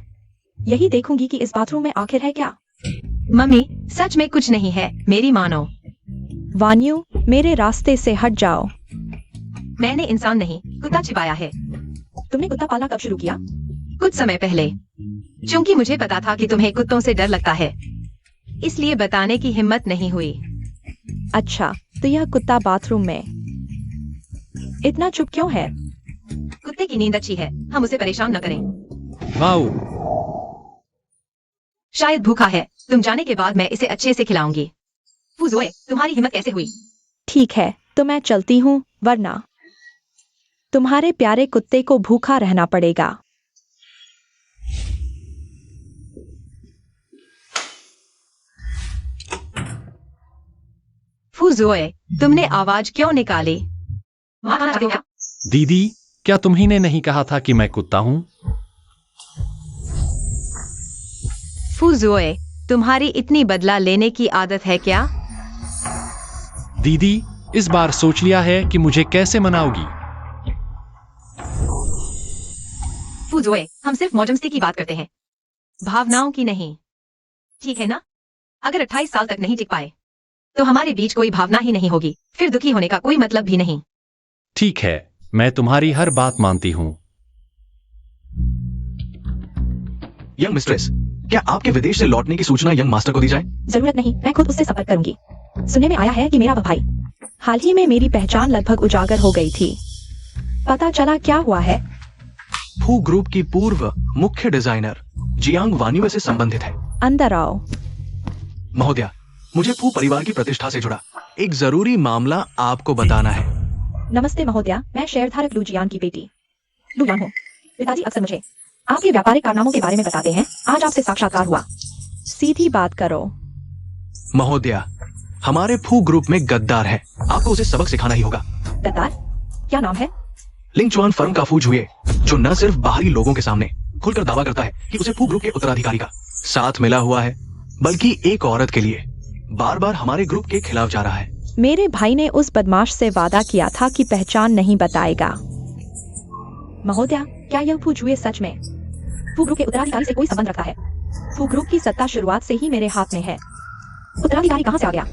यही देखूंगी कि इस बाथरूम में आखिर है क्या। मम्मी, सच में कुछ नहीं है, मेरी मानो। वान्यू, मेरे रास्ते से हट जाओ। मैंने इंसान नहीं, कुत्ता छिपाया है। तुमने कुत्ता पालना कब शुरू किया? कुछ समय पहले। क्योंकि मुझे पता था कि तुम्हें कुत्तों से डर लगता है, इसलिए बताने की हिम्मत नहीं हुई। अच्छा, तो यह कुत्ता बाथरूम में इतना चुप क्यों है? कुत्ते की नींद अच्छी है, हम उसे परेशान न करें। वाओ, शायद भूखा है, तुम जाने के बाद मैं इसे अच्छे से खिलाऊंगी। फूजोए, तुम्हारी हिम्मत कैसे हुई? ठीक है, तो मैं चलती हूँ, वरना तुम्हारे प्यारे कुत्ते को भूखा रहना पड़ेगा। फूजोए, तुमने आवाज क्यों निकाली? वहाँ खाना चाहते हो क्या? दीदी, क्या तुम्ही ने नहीं कहा था कि मैं कुत्ता हूँ? फूजोए, तुम्हारी इतनी बदला लेने की आदत है क्या? दीदी, इस बार सोच लिया है कि मुझे कैसे मनाओगी? फूजोए, हम सिर्फ मौजमस्ती की बात करते हैं, भावनाओं की नहीं। ठीक है ना? अगर 28 साल तक नहीं टिक पाए, तो हमारे बीच कोई भावना ही नहीं होगी, फिर दुखी होने का कोई मतलब भी नहीं। ठीक है, मैं तुम्हारी हर बात मानती हूँ। यंग मिस्ट्रेस, क्या आपके विदेश से लौटने की सूचना यंग मास्टर को दी जाए? जरूरत नहीं, मैं खुद उससे संपर्क करूंगी। सुनने में आया है कि मेरा वह भाई हाल ही में मेरी पहचान लगभग उजागर हो गई थी। पता चला क्या हुआ है? फू ग्रुप की पूर्व मुख्य डिजाइनर जियांग वान्यू से संबंधित है। अंदर आओ। महोदया, मुझे फू परिवार की प्रतिष्ठा से जुड़ा एक जरूरी मामला आपको बताना है। नमस्ते महोदया, मैं शेयरधारक लू जियान की बेटी लू यान हूँ। पिताजी अक्सर मुझे आपके व्यापारिक कारनामों के बारे में बताते हैं। आज आपसे साक्षात्कार हुआ। सीधी बात करो। महोदया, हमारे फू ग्रुप में गद्दार है, आपको उसे सबक सिखाना ही होगा। गद्दार? क्या नाम है? लिंगचुआन फर्म का फू जुए, जो न सिर्फ बाहरी लोगों के सामने खुलकर दावा करता है कि उसे फू ग्रुप के उत्तराधिकारी का साथ मिला हुआ है, बल्कि एक औरत के लिए बार बार हमारे ग्रुप के खिलाफ जा रहा है। मेरे भाई ने उस बदमाश से वादा किया था कि पहचान नहीं बताएगा। महोदया, क्या यह फू जुए सच में फू ग्रुप के उत्तराधिकारी से कोई संबंध रखता है? फू ग्रुप की सत्ता शुरुआत से ही मेरे हाथ में है। उत्तराधिकारी कहाँ से आ गया?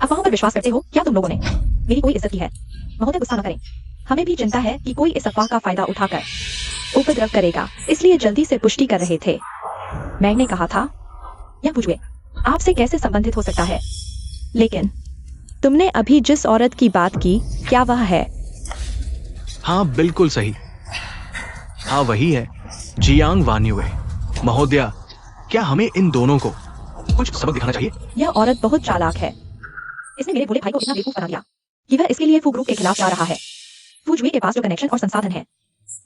अफवाहों पर विश्वास करते हो क्या तुम लोगों ने? मेरी कोई इज्जत की है। महोदय, गुस्सा न करें, हमें भी चिंता है कि कोई इस अफवाह का फायदा उठाकर उपद्रव करेगा, इसलिए जल्दी से पुष्टि कर रहे थे। मैंने कहा था यह फू जुए आपसे कैसे संबंधित हो सकता है? लेकिन तुमने अभी जिस औरत की बात की, क्या वह है? हाँ, बिल्कुल सही। हाँ, वही है, जियांग वान्युए। महोदया, क्या हमें इन दोनों को कुछ सबक दिखाना चाहिए? यह औरत बहुत चालाक है। इसने मेरे भोले भाई को इतना बेवकूफ बना दिया कि वह इसके लिए फू ग्रुप के खिलाफ जा रहा है। फू जुए के पास जो कनेक्शन और संसाधन है,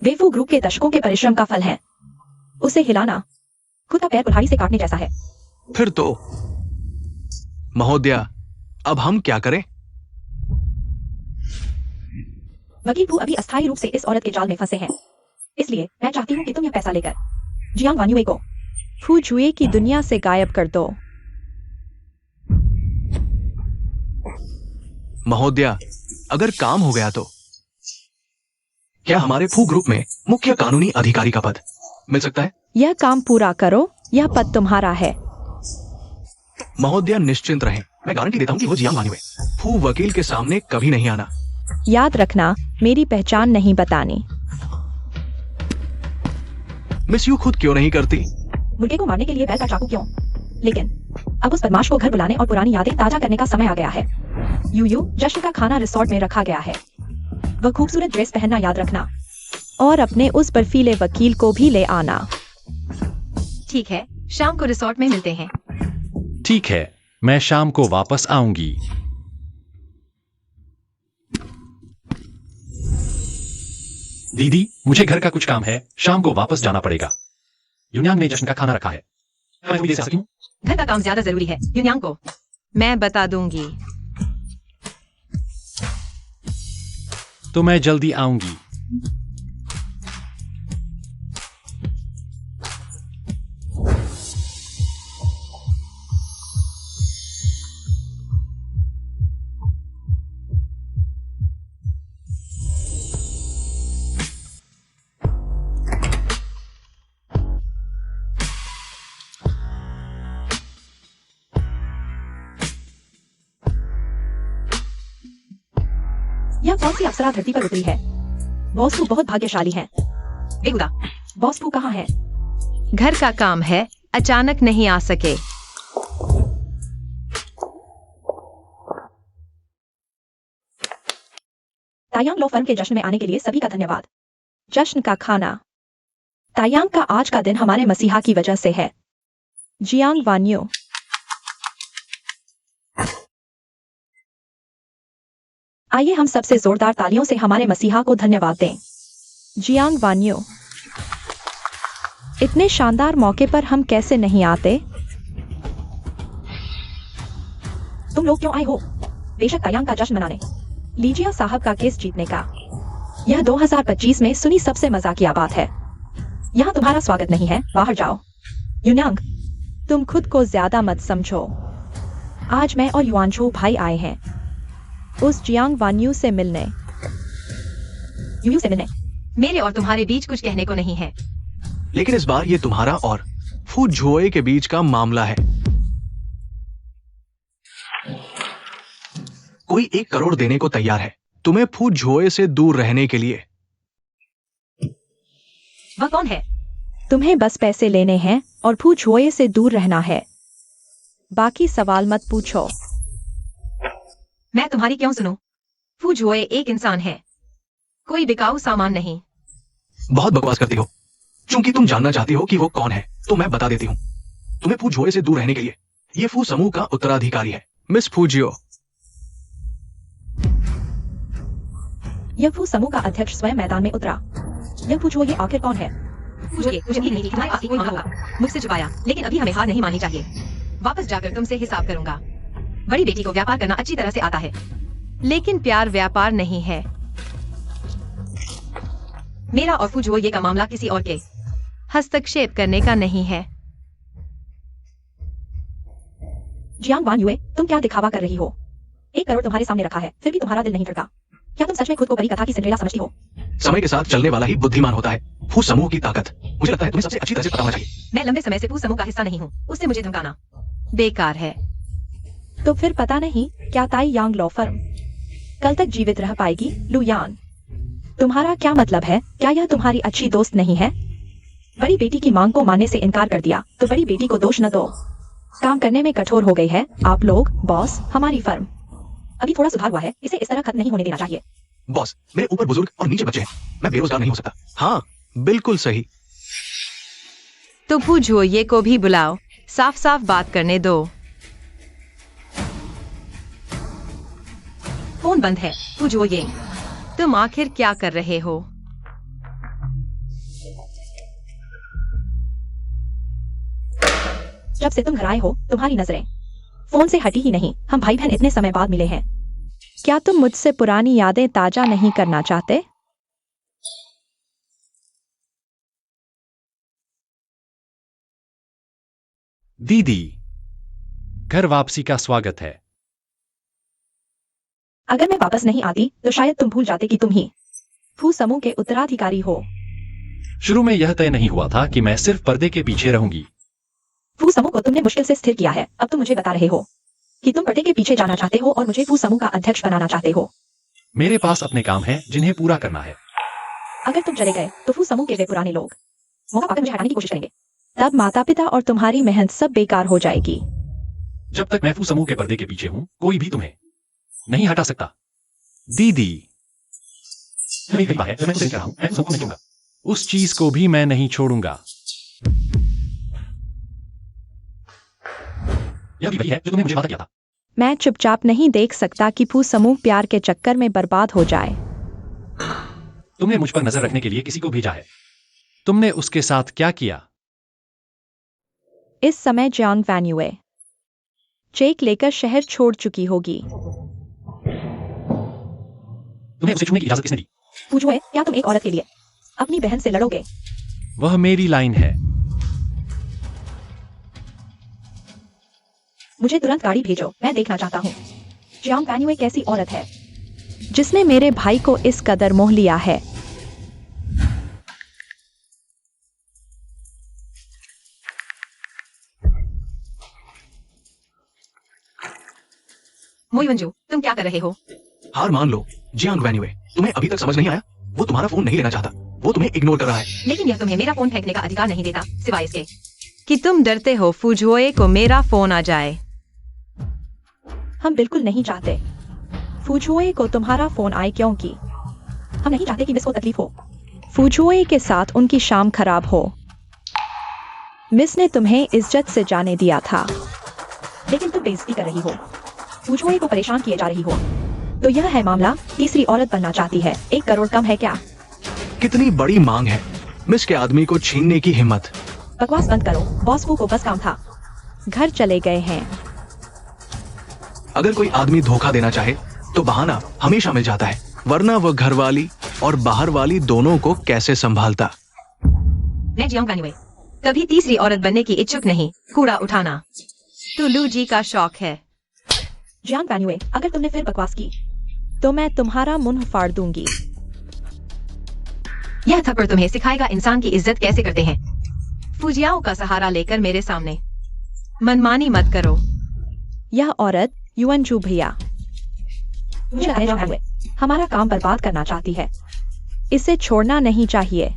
वे फू ग्रुप के दशकों के परिश्रम का फल है। उसे हिलाना खुद का पैर कुल्हाड़ी से काटने जैसा है। फिर तो महोदया, अब हम क्या करें? वकील फू अभी अस्थायी रूप से इस औरत के जाल में फंसे हैं, इसलिए मैं चाहती हूँ कि तुम यह पैसा लेकर जियांग वान्युए को फू जुए की दुनिया से गायब कर दो। महोदया, अगर काम हो गया तो क्या हमारे फू ग्रुप में मुख्य कानूनी अधिकारी का पद मिल सकता है? यह काम पूरा करो, यह पद तुम्हारा है। महोदया, निश्चिंत रहें, मैं गारंटी देता हूं कि वो जियांग वान्युए फू वकील के सामने कभी नहीं आना। याद रखना, मेरी पहचान नहीं बतानी। मिस यू खुद क्यों नहीं करती? मुर्गे को मारने के लिए बैल का चाकू क्यों? लेकिन अब उस बदमाश को घर बुलाने और पुरानी यादें ताजा करने का समय आ गया है। यू जश्न का खाना रिसोर्ट में रखा गया है। वह खूबसूरत ड्रेस पहनना याद रखना, और अपने उस बर्फीले वकील को भी ले आना। ठीक है, शाम को रिसोर्ट में मिलते हैं। ठीक है, मैं शाम को वापस आऊंगी। दीदी, मुझे घर का कुछ काम है, शाम को वापस जाना पड़ेगा। यूनियांग ने जश्न का खाना रखा है, क्या मैं थोड़ी देर से आ सकती हूँ? घर का काम ज्यादा जरूरी है यूनियांग को। मैं बता दूंगी। तो मैं जल्दी आऊंगी। यह कौन सी अप्सरा धरती पर उतरी है? बॉस पू बहुत भाग्यशाली हैं। बेहुदा। बॉस पू कहाँ है? घर का काम है, अचानक नहीं आ सके। तायांग लॉ फर्म के जश्न में आने के लिए सभी का धन्यवाद। जश्न का खाना। तायांग का आज का दिन हमारे मसीहा की वजह से है। जियांग वान्यो। आइए हम सबसे जोरदार तालियों से हमारे मसीहा को धन्यवाद दें। जियांग वान्यो। इतने शानदार मौके पर हम कैसे नहीं आते? तुम लोग क्यों आए हो? बेशक तायांग का जश्न मनाने। लीजिया साहब का केस जीतने का। यह 2025 में सुनी सबसे मजाकिया बात है। यहाँ तुम्हारा स्वागत नहीं है, बाहर जाओ। यून्यांग, तुम खुद को ज्यादा मत समझो। आज मैं और युआनचो भाई आए हैं उस जियांग वान्यू से मिलने। यूयू से मिलने। मेरे और तुम्हारे बीच कुछ कहने को नहीं है। लेकिन इस बार ये तुम्हारा और फू झुओए के बीच का मामला है। कोई 1 करोड़ देने को तैयार है तुम्हें फू झुओए से दूर रहने के लिए। वह कौन है? तुम्हें बस पैसे लेने हैं और फू झुओए से दूर रहना है। बाकी सवाल मत पूछो। मैं तुम्हारी क्यों सुनूं? फू झुओए एक इंसान है, कोई बिकाऊ सामान नहीं। बहुत बकवास करती हो। चूंकि तुम जानना चाहती हो कि वो कौन है, तो मैं बता देती हूँ। तुम्हें फू झुओए से दूर रहने के लिए ये फू समूह का उत्तराधिकारी है, मिस फूजियो। यह फू समूह का अध्यक्ष स्वयं मैदान में उतरा। यह फू झुओए आखिर कौन है? मुझे उम्मीद नहीं थी कि तुम्हारे पास कोई मांग होगा। मुझसे छुपाया, लेकिन अभी हमें हार नहीं माननी चाहिए। वापस जाकर तुमसे हिसाब करूंगा। बड़ी बेटी को व्यापार करना अच्छी तरह से आता है, लेकिन प्यार व्यापार नहीं है। मेरा और फू झुओए का मामला किसी और के हस्तक्षेप करने का नहीं है। जियांग वान्युए, तुम क्या दिखावा कर रही हो? 1 करोड़ तुम्हारे सामने रखा है, फिर भी तुम्हारा दिल नहीं धड़का। क्या तुम सच में खुद को परी कथा की सिंड्रेला समझती हो? समय के साथ चलने वाला ही बुद्धिमान होता है। फू समूह की ताकत मुझे लगता है तुम्हें सबसे अच्छी तरह से पता होना चाहिए। मैं लंबे समय से फू समूह का हिस्सा नहीं हूँ, उससे मुझे धमकाना बेकार है। तो फिर पता नहीं क्या ताई यांग लॉ फर्म कल तक जीवित रह पाएगी? लू यान, तुम्हारा क्या मतलब है? क्या यह तुम्हारी अच्छी दोस्त नहीं है? बड़ी बेटी की मांग को मानने से इनकार कर दिया तो बड़ी बेटी को दोष न दो। काम करने में कठोर हो गई है आप लोग। बॉस, हमारी फर्म अभी थोड़ा सुधार हुआ है, इसे इस तरह खत्म नहीं होने देना चाहिए। बॉस, मेरे ऊपर बुजुर्ग और नीचे बच्चे हैं। मैं बेरोजगार नहीं हो सकता। हाँ, बिल्कुल सही। तो फू झुओए को भी बुलाओ, साफ साफ बात करने दो। फोन बंद है। फू झुओए, तुम आखिर क्या कर रहे हो? जब से तुम घर आए हो तुम्हारी नजरें फोन से हटी ही नहीं। हम भाई बहन इतने समय बाद मिले हैं। क्या तुम मुझसे पुरानी यादें ताजा नहीं करना चाहते? दीदी, घर वापसी का स्वागत है। अगर मैं वापस नहीं आती तो शायद तुम भूल जाते कि तुम ही फू समूह के उत्तराधिकारी हो। शुरू में यह तय नहीं हुआ था कि मैं सिर्फ पर्दे के पीछे रहूंगी। फू समूह को तुमने मुश्किल से स्थिर किया है। अब तुम मुझे बता रहे हो कि तुम पर्दे के पीछे जाना चाहते हो और मुझे फू समूह का अध्यक्ष बनाना चाहते हो। मेरे पास अपने काम हैं जिन्हें पूरा करना है। अगर तुम चले गए तो फू समूह के वे पुराने लोग मौका पाकर मुझे हटाने की कोशिश करेंगे। तब माता पिता और तुम्हारी मेहनत सब बेकार हो जाएगी। जब तक मैं फू समूह के पर्दे के पीछे हूं, कोई भी तुम्हें नहीं हटा सकता। दीदी, मैं कही है, मैं तुमसे कह रहा हूं, मैं फू समूह को नहीं छोड़ूंगा। उस चीज को भी मैं नहीं छोड़ूंगा। यह भी वही है जो तुमने मुझे वादा किया था। मैं चुपचाप नहीं देख सकता कि फू समूह प्यार के चक्कर में बर्बाद हो जाए। तुमने मुझ पर नजर रखने के लिए किसी को भेजा है। तुमने उसके साथ क्या किया? इस समय जियांग वान्युए चेक लेकर शहर छोड़ चुकी होगी। तुम्हें उसे छूने की इजाजत किसने दी? फू झुओए, क्या तुम एक औरत के लिए अपनी बहन से लड़ोगे? वह मेरी लाइन है। मुझे तुरंत गाड़ी भेजो, मैं देखना चाहता हूँ जियांग वान्युए कैसी औरत है जिसने मेरे भाई को इस कदर मोह लिया है। मोईवंजू, तुम क्या कर रहे हो? हार मान लो, जियांग वैन्युए, तुम्हें अभी तक समझ नहीं आया? वो तुम्हारा फोन नहीं लेना चाहता, वो तुम्हें इग्नोर कर रहा है। लेकिन यह तुम्हें मेरा फोन फेंकने का अधिकार नहीं देता, सिवाय इसके कि तुम डरते हो फुजुए को मेरा फोन आ जाए। हम बिल्कुल नहीं चाहते फुजुए को तुम्हारा फोन आए, क्योंकि हम नहीं चाहते कि मिस को तकलीफ हो। फुजुए के साथ उनकी शाम खराब हो। मिस ने तुम्हें इज्जत से जाने दिया था, लेकिन तुम बेइज्जती कर रही हो, फुजुए को परेशान किए जा रही हो। तो यह है मामला। तीसरी औरत बनना चाहती है। 1 करोड़ कम है क्या? कितनी बड़ी मांग है, मिस के आदमी को छीनने की हिम्मत। बकवास बंद करो, बॉस को बस काम था। घर चले गए हैं। अगर कोई आदमी धोखा देना चाहे तो बहाना हमेशा मिल जाता है, वरना वह घर वाली और बाहर वाली दोनों को कैसे संभालता। मैं जियांग वैन्युए कभी तीसरी औरत बनने की इच्छुक नहीं। कूड़ा उठाना तो लू जी का शौक है। जियांग वैन्युए, अगर तुमने फिर बकवास की तो मैं तुम्हारा मुंह फाड़ दूंगी। यह थप्पड़ तुम्हें सिखाएगा इंसान की इज्जत कैसे करते हैं। फुजियाओं का सहारा लेकर मेरे सामने मनमानी मत करो। यह औरत युअनजू भैया, मुझे लगता है जियांग वैन्युए हमारा काम बर्बाद करना चाहती है। इसे छोड़ना नहीं चाहिए।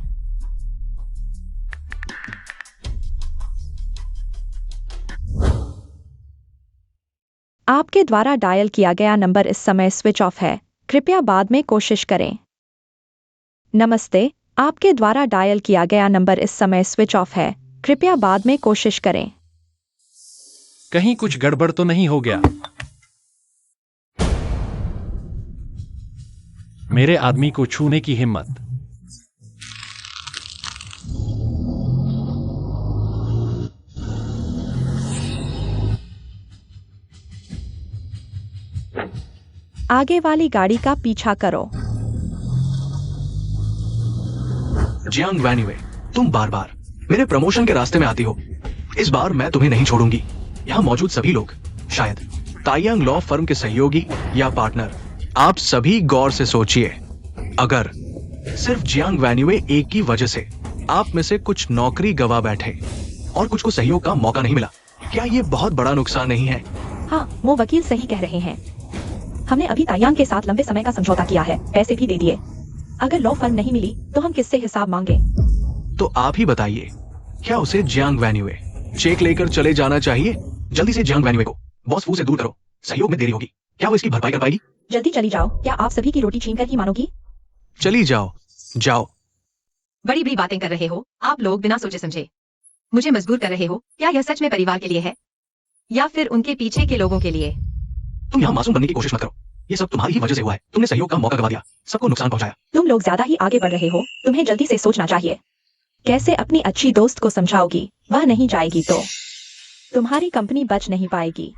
आपके द्वारा डायल किया गया नंबर इस समय स्विच ऑफ है, कृपया बाद में कोशिश करें। नमस्ते, आपके द्वारा डायल किया गया नंबर इस समय स्विच ऑफ है, कृपया बाद में कोशिश करें। कहीं कुछ गड़बड़ तो नहीं हो गया? मेरे आदमी को छूने की हिम्मत। आगे वाली गाड़ी का पीछा करो। जियांग वैन्युए, तुम बार बार मेरे प्रमोशन के रास्ते में आती हो। इस बार मैं तुम्हें नहीं छोड़ूंगी। यहाँ मौजूद सभी लोग, शायद ताइयांग लॉ फर्म के सहयोगी या पार्टनर, आप सभी गौर से सोचिए। अगर सिर्फ जियांग वैन्युए एक की वजह से आप में से कुछ नौकरी गवा बैठे और कुछ को सहयोग का मौका नहीं मिला, क्या ये बहुत बड़ा नुकसान नहीं है? हाँ, वो वकील सही कह रहे हैं। हमने अभी ताइयांग के साथ लंबे समय का समझौता किया है, पैसे भी दे दिए। अगर लॉ फर्म नहीं मिली तो हम किससे हिसाब मांगे? तो आप ही बताइए, क्या उसे जियांग वैन्युए चेक लेकर चले जाना चाहिए? जल्दी से जियांग वैन्युए को बॉस फू से दूर करो, सहयोग में देरी होगी। क्या वो इसकी भरपाई कर पाएगी? जल्दी चली जाओ। क्या आप सभी की रोटी छीनकर ही मानोगी? चली जाओ, जाओ। बड़ी बड़ी बातें कर रहे हो आप लोग, बिना सोचे समझे मुझे मजबूर कर रहे हो। क्या यह सच में परिवार के लिए है या फिर उनके पीछे के लोगों के लिए? तुम यहाँ मासूम बनने की कोशिश मत करो। ये सब तुम्हारी ही वजह से हुआ है। तुमने सहयोग का मौका गवा दिया, सबको नुकसान पहुंचाया। तुम लोग ज्यादा ही आगे बढ़ रहे हो। तुम्हें जल्दी से सोचना चाहिए। कैसे अपनी अच्छी दोस्त को समझाओगी? वह नहीं जाएगी तो तुम्हारी कंपनी बच नहीं पाएगी।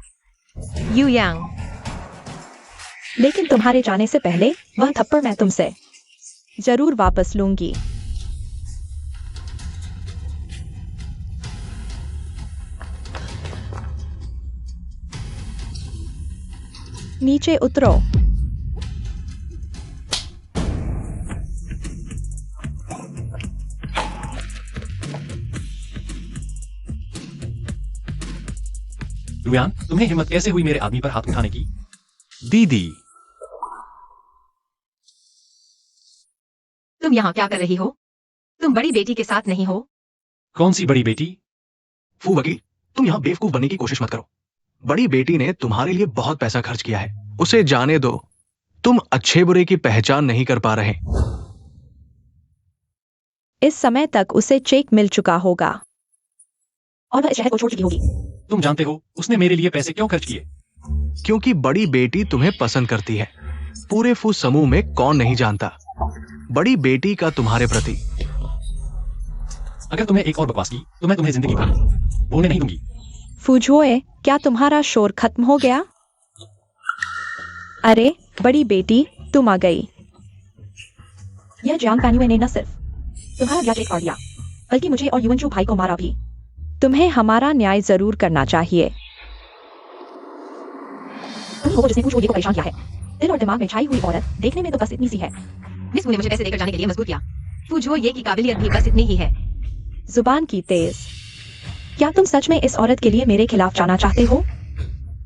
यू यांग, लेकिन तुम्हारे जाने से पहले वह थप्पड़ मैं तुमसे जरूर वापस लूंगी। नीचे उतरो। लुयान, तुम्हें हिम्मत कैसे हुई मेरे आदमी पर हाथ उठाने की? दीदी, तुम यहाँ क्या कर रही हो? तुम बड़ी बेटी के साथ नहीं हो? कौन सी बड़ी बेटी? फू वकील, तुम यहाँ बेवकूफ बनने की कोशिश मत करो। बड़ी बेटी ने तुम्हारे लिए बहुत पैसा खर्च किया है, उसे जाने दो। तुम अच्छे बुरे की पहचान नहीं कर पा रहे। इस समय तक उसे चेक मिल चुका होगा और वह इस शहर को छोड़ चुकी होगी। तुम जानते हो उसने मेरे लिए पैसे क्यों खर्च किए? क्योंकि बड़ी बेटी तुम्हें पसंद करती है। पूरे फू समूह में कौन नहीं जानता बड़ी बेटी का तुम्हारे प्रति। अगर तुमने एक और बकवास की तो मैं तुम्हें जिंदगी भर बोलने नहीं दूंगी। फुजुए, क्या तुम्हारा शोर खत्म हो गया? अरे बड़ी बेटी, तुम आ गई। यह जियांग वैन्युए ने न सिर्फ तुम्हारा ब्याह चेक फाड़ दिया, बल्कि मुझे और युवनचू भाई को मारा भी। तुम्हें हमारा न्याय जरूर करना चाहिए। तुम हो जिसने फुजुए को परेशान किया है। दिल और दिमाग में छाई हुई औरत देखने में तो बस इतनी सी है। मिस ने मुझे पैसे देकर जाने के लिए मजबूर किया। फुजुए की काबिलियत भी बस इतनी ही है। जुबान की तेज। क्या तुम सच में इस औरत के लिए मेरे खिलाफ जाना चाहते हो?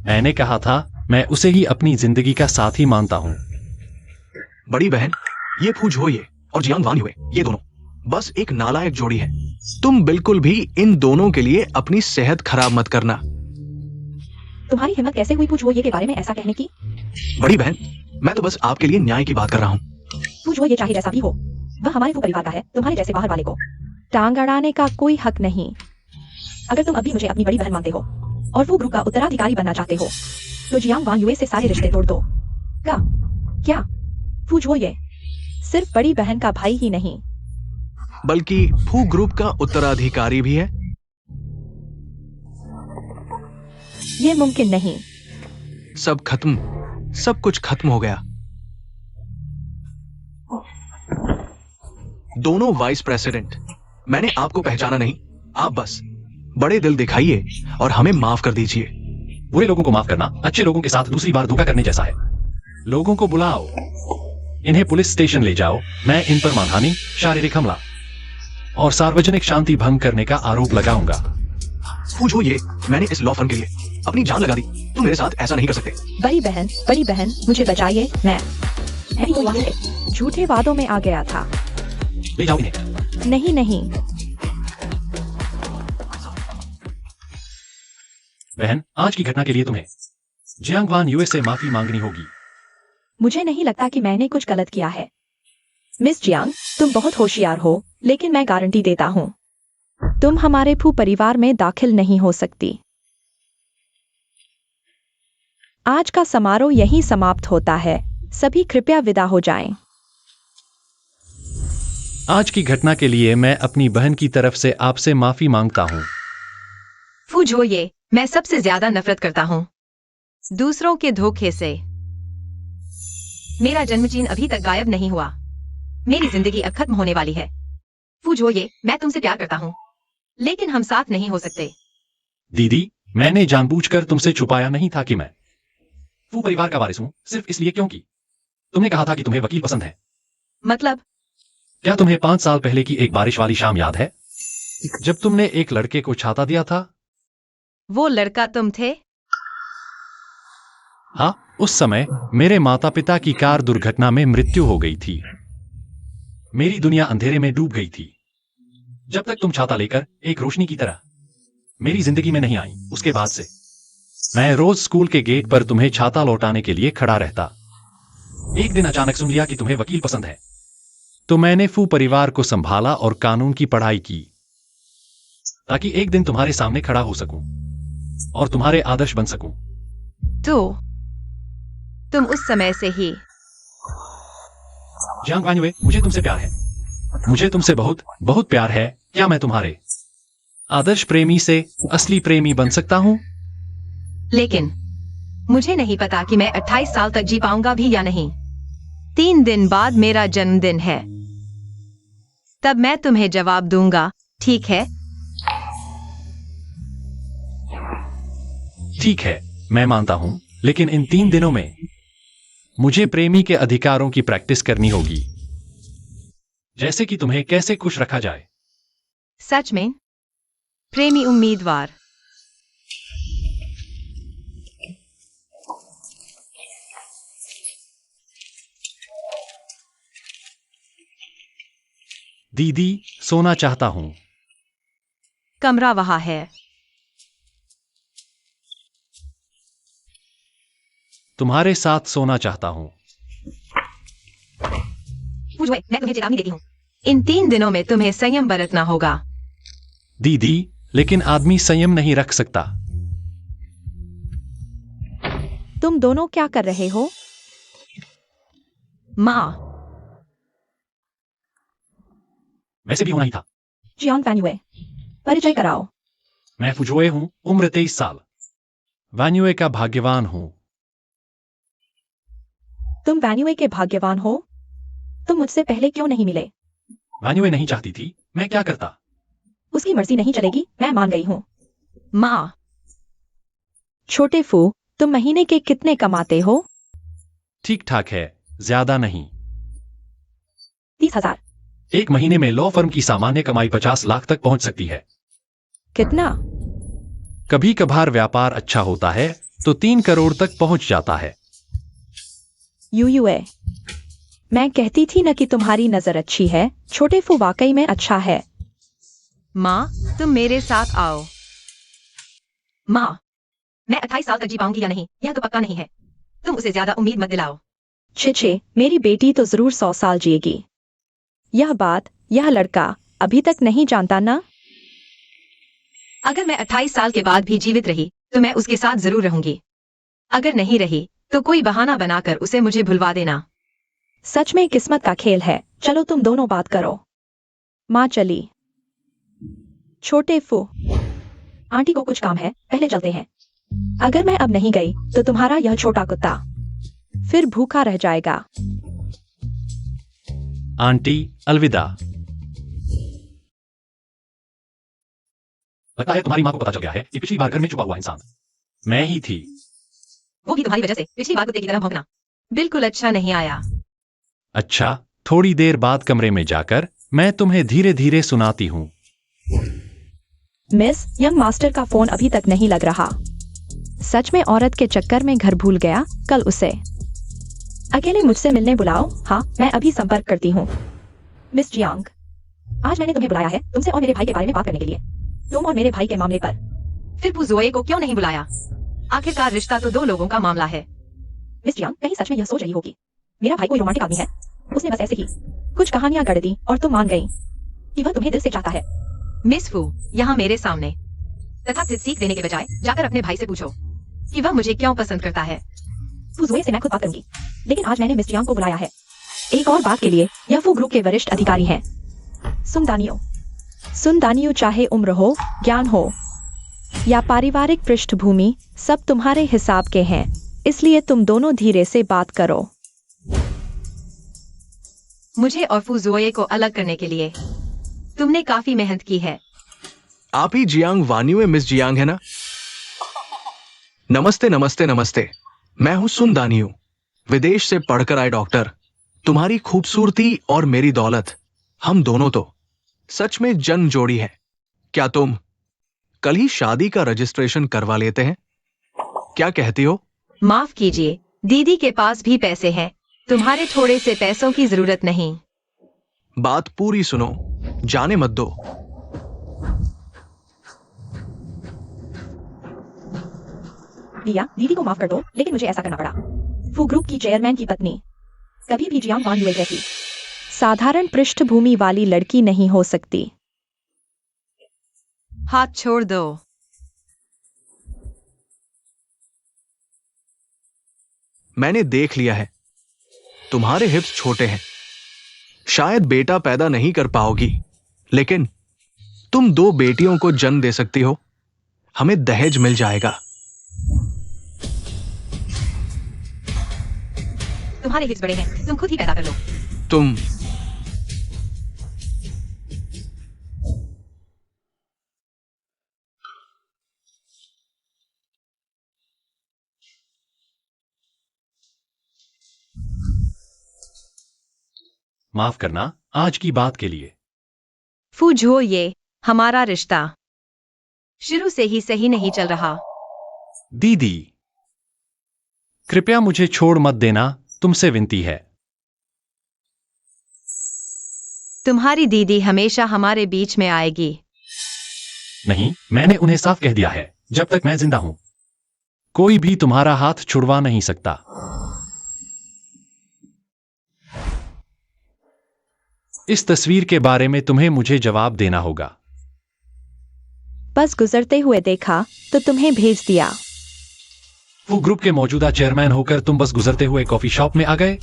मैंने कहा था मैं उसे ही अपनी जिंदगी का साथी मानता हूँ। बड़ी बहन, ये फू झोये और जियांग वान युए, ये दोनों बस एक नालायक जोड़ी है। तुम बिल्कुल भी इन दोनों के लिए अपनी सेहत खराब मत करना। तुम्हारी हिम्मत कैसे हुई पूछ वो ये के बारे में ऐसा कहने की? बड़ी बहन, मैं तो बस आपके लिए न्याय की बात कर रहा हूँ। पूछ वो ये चाहे जैसा भी हो, वह हमारे वो परिवार का है, तुम्हारे जैसे बाहर वाले को टांग अड़ाने का कोई हक नहीं। अगर तुम अभी मुझे अपनी बड़ी बहन मानते हो और वो ग्रुप का उत्तराधिकारी बनना चाहते हो, तो जियांग वान युए से सारे रिश्ते तोड़ दो। क्या पूछ वो ये सिर्फ बड़ी बहन का भाई ही नहीं, बल्कि फू ग्रुप का उत्तराधिकारी भी है। ये मुमकिन नहीं। सब खत्म, सब कुछ खत्म हो गया। दोनों वाइस प्रेसिडेंट, मैंने आपको पहचाना नहीं। आप बस बड़े दिल दिखाइए और हमें माफ कर दीजिए। बुरे लोगों को माफ करना अच्छे लोगों के साथ दूसरी बार धोखा करने जैसा है। लोगों को बुलाओ, इन्हें पुलिस स्टेशन ले जाओ। मैं इन पर मानहानि, शारीरिक हमला और सार्वजनिक शांति भंग करने का आरोप लगाऊंगा। पूछो ये, मैंने इस लॉ फर्म के लिए अपनी जान लगा दी। तुम मेरे साथ ऐसा नहीं कर सकते। बड़ी बहन मुझे बचाइए। मैं भी तो वहाँ से झूठे वादों में आ गया था। ले जाओ इन्हें। नहीं बहन, आज की घटना के लिए तुम्हें जियांग वान युए से माफी मांगनी होगी। मुझे नहीं लगता कि मैंने कुछ गलत किया है। मिस जियांग, तुम बहुत होशियार हो, लेकिन मैं गारंटी देता हूँ तुम हमारे फू परिवार में दाखिल नहीं हो सकती। आज का समारोह यहीं समाप्त होता है। सभी कृपया विदा हो जाएं। आज की घटना के लिए मैं अपनी बहन की तरफ से आपसे माफी मांगता हूँ। फू झोये, मैं सबसे ज्यादा नफरत करता हूँ दूसरों के धोखे से। मेरा जन्मचिन्ह अभी तक गायब नहीं हुआ। मेरी जिंदगी अब खत्म होने वाली है। फू झोये, मैं तुमसे प्यार करता हूँ, लेकिन हम साथ नहीं हो सकते। दीदी, मैंने जानबूझकर तुमसे छुपाया नहीं था कि मैं फू परिवार का वारिस हूँ, सिर्फ इसलिए क्योंकि तुमने कहा था कि तुम्हें वकील पसंद है। मतलब? क्या तुम्हें 5 साल पहले की एक बारिश वाली शाम याद है, जब तुमने एक लड़के को छाता दिया था? वो लड़का तुम थे? हाँ, उस समय मेरे माता पिता की कार दुर्घटना में मृत्यु हो गई थी। मेरी दुनिया अंधेरे में डूब गई थी। जब तक तुम छाता लेकर एक रोशनी की तरह मेरी जिंदगी में नहीं आई, उसके बाद से मैं रोज स्कूल के गेट पर तुम्हें छाता लौटाने के लिए खड़ा रहता। एक दिन अचानक सुन लिया कि तुम्हें वकील पसंद है, तो मैंने फू परिवार को संभाला और कानून की पढ़ाई की, ताकि एक दिन तुम्हारे सामने खड़ा हो सकूं और तुम्हारे आदर्श बन सकूं। तो तुम उस समय से ही? जियांग वान युए, मुझे तुमसे प्यार है। मुझे तुमसे बहुत बहुत प्यार है। क्या मैं तुम्हारे आदर्श प्रेमी से असली प्रेमी बन सकता हूं? लेकिन मुझे नहीं पता कि मैं 28 साल तक जी पाऊंगा भी या नहीं। 3 दिन बाद मेरा जन्मदिन है, तब मैं तुम्हें जवाब दूंगा, ठीक है? ठीक है, मैं मानता हूं, लेकिन इन 3 दिनों में मुझे प्रेमी के अधिकारों की प्रैक्टिस करनी होगी, जैसे कि तुम्हें कैसे खुश रखा जाए। सच में? प्रेमी उम्मीदवार। दीदी, सोना चाहता हूं। कमरा वहां है। तुम्हारे साथ सोना चाहता हूं। मैं तुम्हें चेतावनी देती हूँ, इन 3 दिनों में तुम्हें संयम बरतना होगा। दीदी, लेकिन आदमी संयम नहीं रख सकता। तुम दोनों क्या कर रहे हो? माँ, वैसे भी होना ही था। जियांग वान युए, परिचय कराओ। मैं फुजोए हूं, उम्र 23 साल। वान युए का भाग्यवान हूं। तुम वान युए के भाग्यवान हो? तुम मुझसे पहले क्यों नहीं मिले? वान युए नहीं चाहती थी, मैं क्या करता? उसकी मर्जी नहीं चलेगी, मैं मान गई हूँ। माँ, छोटे फू, तुम महीने के कितने कमाते हो? ठीक ठाक है, ज्यादा नहीं। 30,000। एक महीने में लॉ फर्म की सामान्य कमाई 50 लाख तक पहुंच सकती है। कितना? कभी कभार व्यापार अच्छा होता है तो 3 करोड़ तक पहुंच जाता है। युए, मैं कहती थी न कि तुम्हारी नजर अच्छी है। छोटे फू वाकई में अच्छा है। माँ, तुम मेरे साथ आओ। माँ, मैं 28 साल तक जी पाऊंगी या नहीं, यह तो पक्का नहीं है। तुम उसे ज्यादा उम्मीद मत दिलाओ। छे, मेरी बेटी तो जरूर 100 साल जिएगी। यह लड़का अभी तक नहीं जानता ना? अगर मैं 28 साल के बाद भी जीवित रही तो मैं उसके साथ जरूर रहूंगी। अगर नहीं रही तो कोई बहाना बनाकर उसे मुझे भुलवा देना। सच में किस्मत का खेल है। चलो तुम दोनों बात करो। माँ चली। छोटे फू, आंटी को कुछ काम है, पहले चलते हैं। अगर मैं अब नहीं गई तो तुम्हारा यह छोटा कुत्ता फिर भूखा रह जाएगा। आंटी, अलविदा। लगता है तुम्हारी माँ को पता चल गया है कि पिछली बार घर में छुपा हुआ इंसान मैं ही थी। वो भी तुम्हारी वजह से पिछली बार कुत्ते की तरह भौंकना बिल्कुल अच्छा नहीं आया। अच्छा, थोड़ी देर बाद कमरे में जाकर मैं तुम्हें धीरे धीरे सुनाती हूँ। मिस, यंग मास्टर का फोन अभी तक नहीं लग रहा। सच में औरत के चक्कर में घर भूल गया। कल उसे अकेले मुझसे मिलने बुलाओ। हाँ, मैं अभी संपर्क करती हूँ। मिस जियांग, आज मैंने तुम्हें बुलाया है तुमसे और मेरे भाई के बारे में बात करने के लिए। तुम और मेरे भाई के मामले पर। फिर पुजोए को क्यों नहीं बुलाया? आखिरकार रिश्ता तो 2 लोगों का मामला है। मिस जियांग कहीं सच में यह सोच रही होगी मेरा भाई कोई रोमांटिक आदमी है। उसने बस ऐसे ही कुछ कहानियां गढ़ दी और तुम मान गई कि वह तुम्हें दिल से चाहता है। मिस फू, यहाँ मेरे सामने तथाकथित सीख देने के बजाय जाकर अपने भाई से पूछो कि वह मुझे क्यों पसंद करता है। फुजुए से मैं खुद बात करूंगी, लेकिन आज मैंने मिस जियांग को बुलाया है एक और बात के लिए। यह फू ग्रुप के वरिष्ठ अधिकारी हैं। सुनदानियो, चाहे उम्र हो, ज्ञान हो या पारिवारिक पृष्ठभूमि, सब तुम्हारे हिसाब के हैं। इसलिए तुम दोनों धीरे से बात करो। मुझे और फुजोए को अलग करने के लिए तुमने काफी मेहनत की है। आप ही जियांग वान्यू मिस जियांग है ना? नमस्ते नमस्ते नमस्ते। मैं हूं सुन दानियू, विदेश से पढ़कर आए डॉक्टर। तुम्हारी खूबसूरती और मेरी दौलत, हम दोनों तो सच में जन्म जोड़ी है। क्या तुम कल ही शादी का रजिस्ट्रेशन करवा लेते हैं? क्या कहती हो? माफ कीजिए, दीदी के पास भी पैसे हैं, तुम्हारे थोड़े से पैसों की जरूरत नहीं। बात पूरी सुनो, जाने मत दो। लिया, दीदी को माफ कर दो, लेकिन मुझे ऐसा करना पड़ा। फू ग्रुप की चेयरमैन की पत्नी कभी भी जियांग वान युए जैसी साधारण पृष्ठभूमि वाली लड़की नहीं हो सकती। हाथ छोड़ दो। मैंने देख लिया है, तुम्हारे हिप्स छोटे हैं, शायद बेटा पैदा नहीं कर पाओगी, लेकिन तुम 2 बेटियों को जन्म दे सकती हो। हमें दहेज मिल जाएगा। तुम्हारे हिप्स बड़े हैं, तुम खुद ही पैदा कर लो। तुम माफ करना आज की बात के लिए। फुजो, ये हमारा रिश्ता शुरू से ही सही नहीं चल रहा। दीदी, कृपया मुझे छोड़ मत देना, तुमसे विनती है। तुम्हारी दीदी हमेशा हमारे बीच में आएगी। नहीं, मैंने उन्हें साफ कह दिया है, जब तक मैं जिंदा हूं कोई भी तुम्हारा हाथ छुड़वा नहीं सकता। इस तस्वीर के बारे में तुम्हें मुझे जवाब देना होगा। बस गुजरते हुए देखा तो तुम्हें भेज दिया। वो ग्रुप के मौजूदा चेयरमैन होकर तुम बस गुजरते हुए कॉफी शॉप में आ गए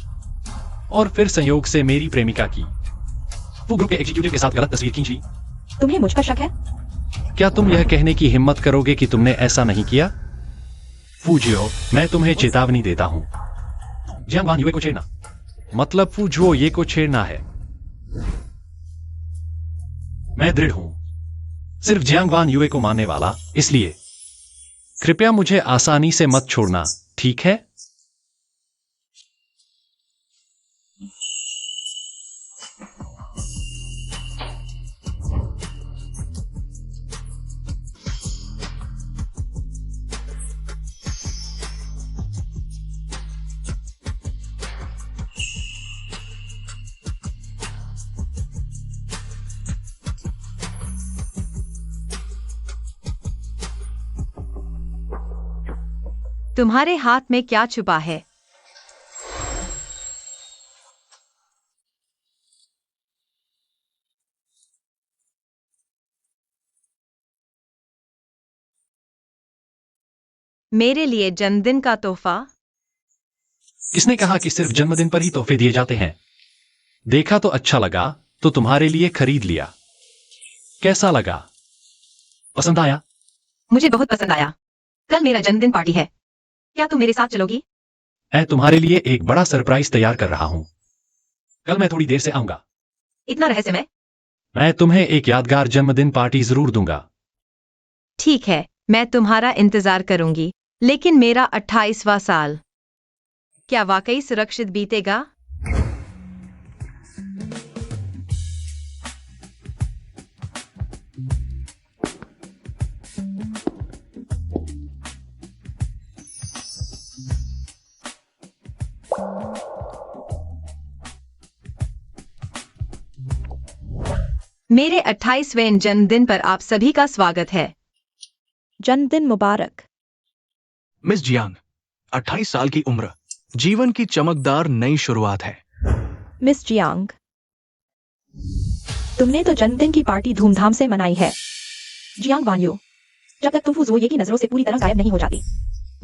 और फिर संयोग से मेरी प्रेमिका की वो ग्रुप के एग्जीक्यूटिव के साथ गलत तस्वीर खींची। तुम्हें मुझ पर शक है? क्या तुम यह कहने की हिम्मत करोगे कि तुमने ऐसा नहीं किया? फूजियो, मैं तुम्हें चेतावनी देता हूं, जियांग वान युए को छेड़ना मतलब फूजियो ये को छेड़ना है। मैं दृढ़ हूं, सिर्फ जियांग वान युए को मानने वाला, इसलिए कृपया मुझे आसानी से मत छोड़ना, ठीक है? तुम्हारे हाथ में क्या छुपा है? मेरे लिए जन्मदिन का तोहफा? किसने कहा कि सिर्फ जन्मदिन पर ही तोहफे दिए जाते हैं? देखा तो अच्छा लगा तो तुम्हारे लिए खरीद लिया। कैसा लगा? पसंद आया? मुझे बहुत पसंद आया। कल मेरा जन्मदिन पार्टी है, क्या तुम मेरे साथ चलोगी? मैं तुम्हारे लिए एक बड़ा सरप्राइज तैयार कर रहा हूं। कल मैं थोड़ी देर से आऊंगा। इतना रहस्यमय? मैं तुम्हें एक यादगार जन्मदिन पार्टी जरूर दूंगा। ठीक है, मैं तुम्हारा इंतजार करूंगी। लेकिन मेरा 28वां साल क्या वाकई सुरक्षित बीतेगा? मेरे 28वें जन्मदिन पर आप सभी का स्वागत है। जन्मदिन मुबारक। मिस जियांग, 28 साल की उम्र, जीवन की चमकदार नई शुरुआत है। मिस जियांग, तुमने तो जन्मदिन की पार्टी धूमधाम से मनाई है। जियांग वान्यू, जब तक तुम फू की नजरों से पूरी तरह गायब नहीं हो जाती,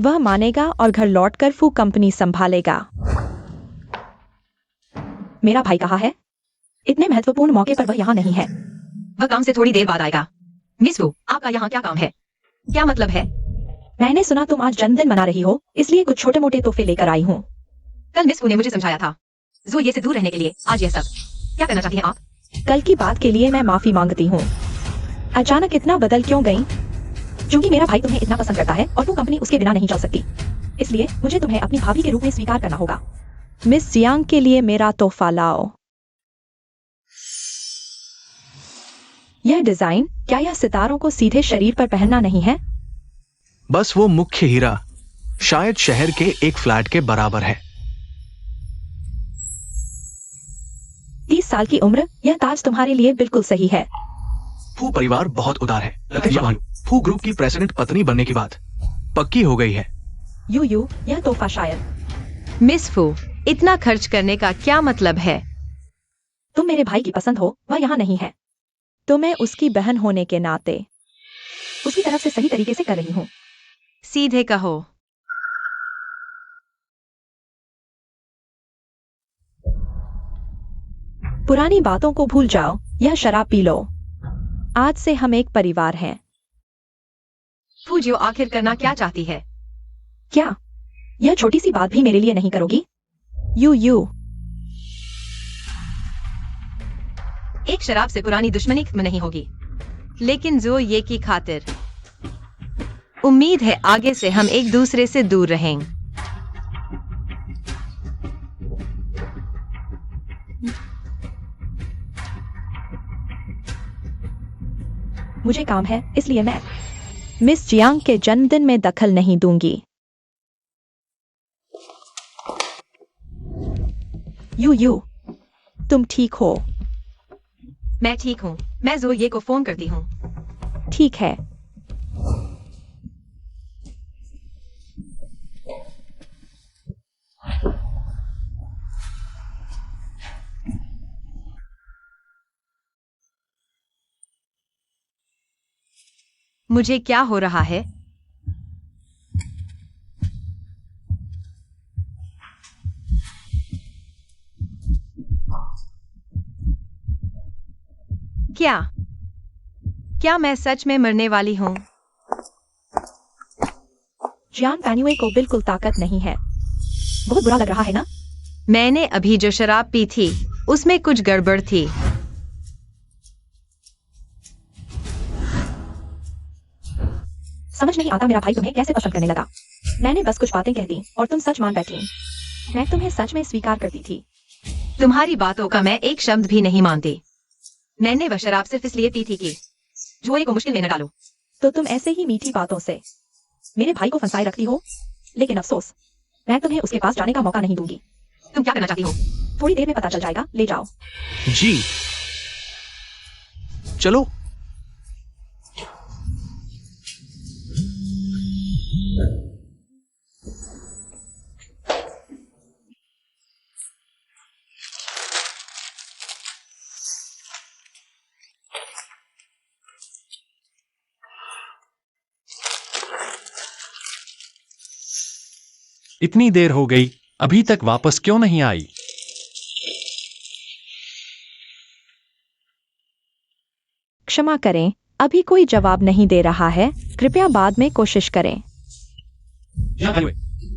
वह मानेगा और घर लौटकर फू कंपनी संभालेगा। मेरा भाई कहाँ है? इतने महत्वपूर्ण मौके पर वह यहाँ नहीं है। वह काम से थोड़ी देर बाद आएगा। मिस वू, आपका यहाँ क्या काम है? क्या मतलब है? मैंने सुना तुम आज जन्मदिन मना रही हो, इसलिए कुछ छोटे मोटे तोहफे लेकर आई हूँ। कल मिस वू ने मुझे समझाया था जो ये से दूर रहने के लिए आज यह सब। क्या करना चाहती हैं आप? कल की बात के लिए मैं माफी मांगती हूँ। अचानक इतना बदल क्यों गई? क्योंकि मेरा भाई तुम्हें इतना पसंद करता है और वो कंपनी उसके बिना नहीं चल सकती, इसलिए मुझे तुम्हें अपनी भाभी के रूप में स्वीकार करना होगा। मिस जियांग के लिए मेरा तोहफा लाओ। यह डिजाइन, क्या यह सितारों को सीधे शरीर पर पहनना नहीं है? बस वो मुख्य हीरा शायद शहर के एक फ्लैट के बराबर है। 30 साल की उम्र, यह ताज तुम्हारे लिए बिल्कुल सही है। फू परिवार बहुत उदार है। फू ग्रुप की प्रेसिडेंट पत्नी बनने की बात पक्की हो गई है। यू यह तोहफा शायद। मिस फू, इतना खर्च करने का क्या मतलब है? तुम मेरे भाई की पसंद हो, वह यहाँ नहीं है, तो मैं उसकी बहन होने के नाते उसकी तरफ से सही तरीके से कर रही हूँ। सीधे कहो। पुरानी बातों को भूल जाओ, यह शराब पी लो। आज से हम एक परिवार हैं। फूजियो आखिर करना क्या चाहती है? क्या यह छोटी सी बात भी मेरे लिए नहीं करोगी? यू एक शराब से पुरानी दुश्मनी खत्म नहीं होगी, लेकिन जो ये की खातिर उम्मीद है आगे से हम एक दूसरे से दूर रहेंगे। मुझे काम है, इसलिए मैं मिस जियांग के जन्मदिन में दखल नहीं दूंगी। यू तुम ठीक हो? मैं ठीक हूँ। मैं जोये को फोन करती हूँ। ठीक है। मुझे क्या हो रहा है? क्या मैं सच में मरने वाली हूँ? जियान पैन्युए को बिल्कुल ताकत नहीं है। बहुत बुरा लग रहा है ना? मैंने अभी जो शराब पी थी उसमें कुछ गड़बड़ थी। समझ नहीं आता मेरा भाई तुम्हें कैसे पसंद करने लगा। मैंने बस कुछ बातें कह दी और तुम सच मान बैठी। मैं तुम्हें सच में स्वीकार करती थी। तुम्हारी बातों का मैं एक शब्द भी नहीं मानती। मैंने वह शराब सिर्फ इसलिए पी थी कि जोए को मुश्किल में न डालो। तो तुम ऐसे ही मीठी बातों से मेरे भाई को फंसाए रखती हो, लेकिन अफसोस मैं तुम्हें उसके पास जाने का मौका नहीं दूंगी। तुम क्या करना चाहती हो? थोड़ी देर में पता चल जाएगा, ले जाओ। जी चलो। इतनी देर हो गई, अभी तक वापस क्यों नहीं आई? क्षमा करें, अभी कोई जवाब नहीं दे रहा है, कृपया बाद में कोशिश करें।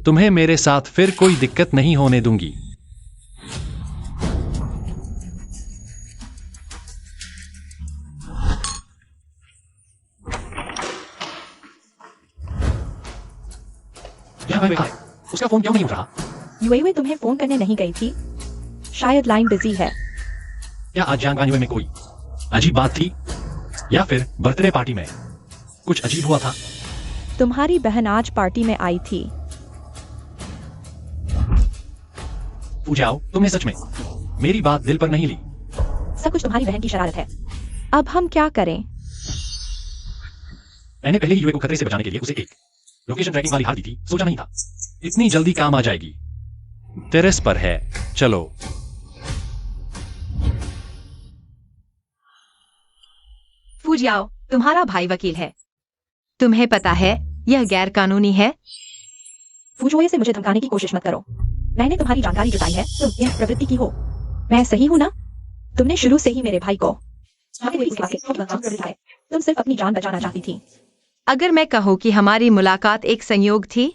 तुम्हें मेरे साथ फिर कोई दिक्कत नहीं होने दूंगी। उसका फोन क्यों नहीं उठ रहा? यूएई तुम्हें फोन करने नहीं गई थी, शायद लाइन बिजी है। क्या आज जानकारी में कोई अजीब बात थी, या फिर बर्थडे पार्टी में कुछ अजीब हुआ था? तुम्हारी बहन आज पार्टी में आई थी। पूजाओ, तुमने सच में मेरी बात दिल पर नहीं ली। सब कुछ तुम्हारी बहन की शरारत है। अब हम क्या करें? मैंने पहले ही यूए को खतरे से बचाने के लिए उसे एक लोकेशन ट्रैकिंग वाली हार दी थी, सोचा नहीं था इतनी जल्दी काम आ जाएगी। टेरेस पर है, चलो। फूजियाओ, तुम्हारा भाई वकील है। तुम्हें पता है यह गैर कानूनी है। फूजुए से मुझे धमकाने की कोशिश मत करो। मैंने तुम्हारी जानकारी जुटाई है, तुम यह प्रवृत्ति की हो। मैं सही हूं ना? तुमने शुरू से ही मेरे भाई को तुम सिर्फ अपनी जान बचाना चाहती थी। अगर मैं कहूँ कि हमारी मुलाकात एक संयोग थी।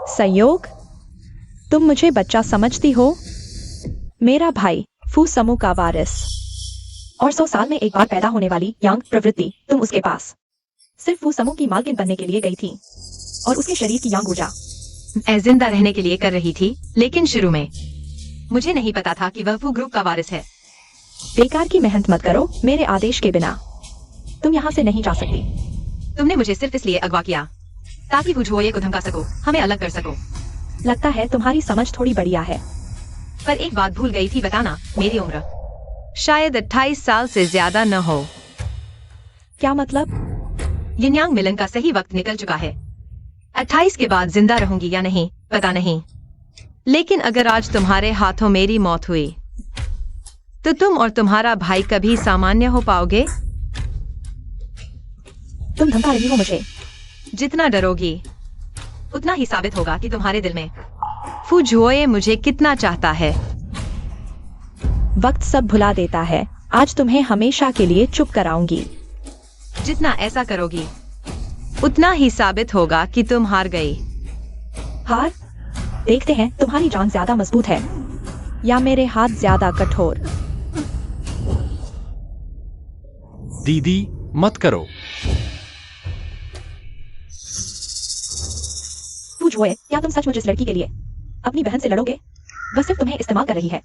संयोग? तुम मुझे बच्चा समझती हो? मेरा भाई फू समूह का वारिस, और 100 साल में एक बार पैदा होने वाली यांग प्रवृत्ति, तुम उसके पास सिर्फ फू समूह की मालकिन बनने के लिए गई थी, और उसके शरीर की यांग ऊर्जा मैं जिंदा रहने के लिए कर रही थी, लेकिन शुरू में मुझे नहीं पता था कि वह फू ग्रुप का वारिस है। बेकार की मेहनत मत करो, मेरे आदेश के बिना तुम यहाँ से नहीं जा सकती। तुमने मुझे सिर्फ इसलिए अगवा किया ताकि फूजुओये को धमका सको, हमें अलग कर सको। लगता है तुम्हारी समझ थोड़ी बढ़िया है। पर एक बात भूल गई थी बताना, मेरी उम्र शायद 28 साल से ज्यादा न हो। क्या मतलब? यिनयांग मिलन का सही वक्त निकल चुका है। 28 के बाद जिंदा रहूंगी या नहीं पता नहीं, लेकिन अगर आज तुम्हारे हाथों मेरी मौत हुई तो तुम और तुम्हारा भाई कभी सामान्य हो पाओगे। तुम धमका रही हो मुझे। जितना डरोगी उतना ही साबित होगा कि तुम्हारे दिल में फूजुओये मुझे कितना चाहता है। वक्त सब भुला देता है। आज तुम्हें हमेशा के लिए चुप कराऊंगी। जितना ऐसा करोगी उतना ही साबित होगा कि तुम हार गई। हार? देखते हैं तुम्हारी जान ज्यादा मजबूत है या मेरे हाथ ज्यादा कठोर। दीदी मत करो। फूजुओये, क्या तुम सचमुच इस लड़की के लिए अपनी बहन से लड़ोगे? वह सिर्फ तुम्हें इस्तेमाल कर रही है।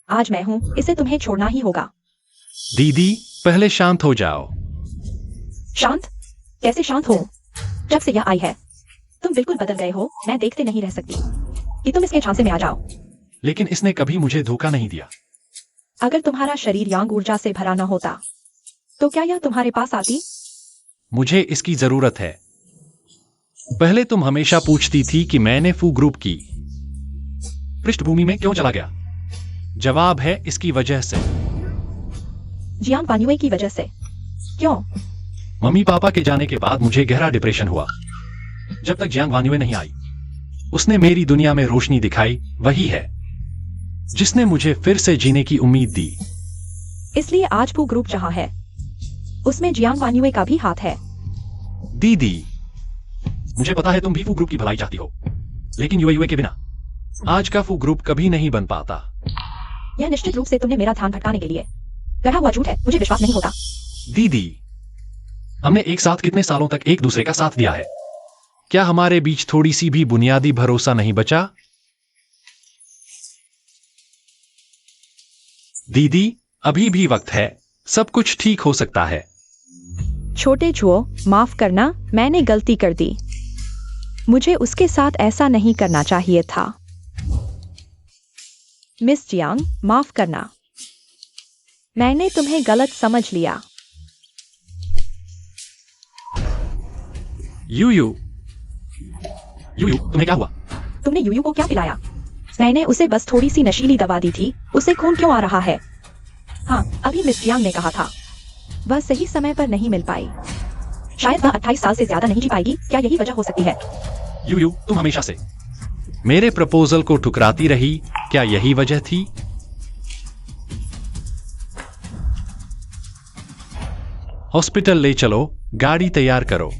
आज मैं हूँ, इसे तुम्हें छोड़ना ही होगा। दीदी पहले शांत हो जाओ। शांत? कैसे शांत हो? जब से यह आई है तुम बिल्कुल बदल गए हो। मैं देखते नहीं रह सकती कि तुम इसके झांसे में आ जाओ। लेकिन इसने कभी मुझे धोखा नहीं दिया। अगर तुम्हारा शरीर यांग ऊर्जा से भरा न होता तो क्या यह तुम्हारे पास आती? मुझे इसकी जरूरत है। पहले तुम हमेशा पूछती थी कि मैंने फू ग्रुप की पृष्ठभूमि में क्यों चला गया। जवाब है इसकी वजह से। जियांग वान्युए की वजह से? क्यों? मम्मी पापा के जाने के बाद मुझे गहरा डिप्रेशन हुआ। जब तक जियांग वान्युए नहीं आई, उसने मेरी दुनिया में रोशनी दिखाई। वही है जिसने मुझे फिर से जीने की उम्मीद दी। इसलिए आज फू ग्रुप जहां है उसमें जियांग वान्युए का भी हाथ है। दीदी मुझे पता है तुम भी फू ग्रुप की भलाई चाहती हो, लेकिन यूएई के बिना आज का फू ग्रुप कभी नहीं बन पाता। यह निश्चित रूप से तुमने मेरा ध्यान भटकाने के लिए गढ़ा हुआ झूठ है। मुझे विश्वास नहीं होता। दीदी हमने एक साथ कितने सालों तक एक दूसरे का साथ दिया है। क्या हमारे बीच थोड़ी सी भी बुनियादी भरोसा नहीं बचा? दीदी अभी भी वक्त है, सब कुछ ठीक हो सकता है। छोटे जुओ, माफ करना, मैंने गलती कर दी। मुझे उसके साथ ऐसा नहीं करना चाहिए था। मिस जियांग, माफ करना, मैंने तुम्हें गलत समझ लिया। यूयू तुम्हें क्या हुआ? तुमने यूयू को क्या पिलाया? मैंने उसे बस थोड़ी सी नशीली दवा दी थी। उसे खून क्यों आ रहा है? हाँ, अभी मिस जियांग ने कहा था वह सही समय पर नहीं मिल पाई। शायद वह 28 साल से ज्यादा नहीं जी पाएगी। क्या यही वजह हो सकती है? यूयू तुम हमेशा से मेरे प्रपोजल को ठुकराती रही, क्या यही वजह थी? हॉस्पिटल ले चलो, गाड़ी तैयार करो।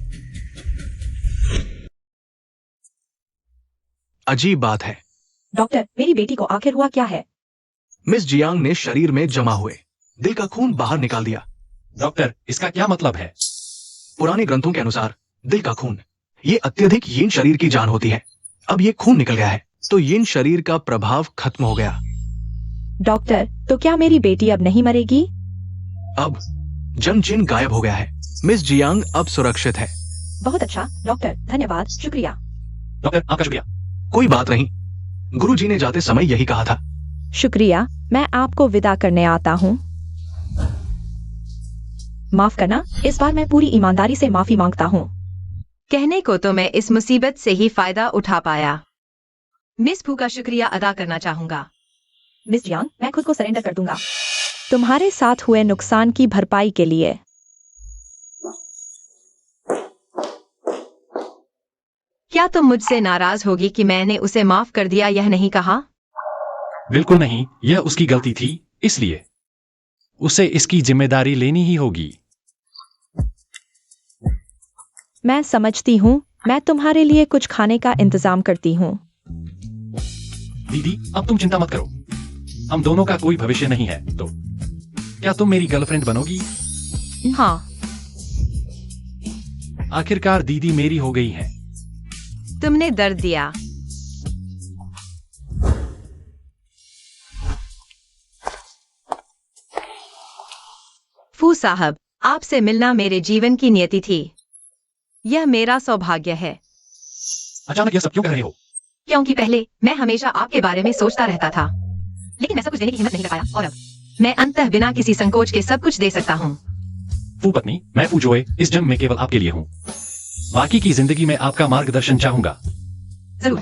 अजीब बात है। डॉक्टर, मेरी बेटी को आखिर हुआ क्या है? मिस जियांग ने शरीर में जमा हुए दिल का खून बाहर निकाल दिया। डॉक्टर, इसका क्या मतलब है? पुराने ग्रंथों के अनुसार दिल का खून ये अत्यधिक यीन शरीर की जान होती है। अब ये खून निकल गया है तो यीन शरीर का प्रभाव खत्म हो गया। डॉक्टर, तो क्या मेरी बेटी अब नहीं मरेगी? अब जंग जिन गायब हो गया है। मिस जियांग अब सुरक्षित है। बहुत अच्छा डॉक्टर, धन्यवाद, शुक्रिया। डॉक्टर, आपका शुक्रिया। कोई बात नहीं, गुरुजी ने जाते समय यही कहा था। शुक्रिया, मैं आपको विदा करने आता हूँ। माफ करना, इस बार मैं पूरी ईमानदारी से माफी मांगता हूँ। कहने को तो मैं इस मुसीबत से ही फायदा उठा पाया। मिस फू का शुक्रिया अदा करना चाहूंगा। मिस जियांग, मैं खुद को सरेंडर कर दूंगा तुम्हारे साथ हुए नुकसान की भरपाई के लिए। क्या तुम मुझसे नाराज होगी कि मैंने उसे माफ कर दिया यह नहीं कहा? बिल्कुल नहीं, यह उसकी गलती थी, इसलिए उसे इसकी जिम्मेदारी लेनी ही होगी। मैं समझती हूँ, मैं तुम्हारे लिए कुछ खाने का इंतजाम करती हूँ। दीदी, अब तुम चिंता मत करो, हम दोनों का कोई भविष्य नहीं है, तो क्या तुम मेरी गर्लफ्रेंड बनोगी? हाँ। आखिरकार दीदी मेरी हो गई है। तुमने दर्द दिया। फू साहब, आपसे मिलना मेरे जीवन की नियति थी। यह मेरा सौभाग्य है। अचानक यह सब क्यों कह रहे हो? क्योंकि पहले मैं हमेशा आपके बारे में सोचता रहता था, लेकिन मैं सब कुछ देने की हिम्मत नहीं कर पाया, और अब मैं अंततः बिना किसी संकोच के सब कुछ दे सकता हूँ। फू पत्नी, मैं फू जोए इस जंग में केवल आपके लिए हूँ। बाकी की जिंदगी में आपका मार्गदर्शन चाहूंगा। जरूर।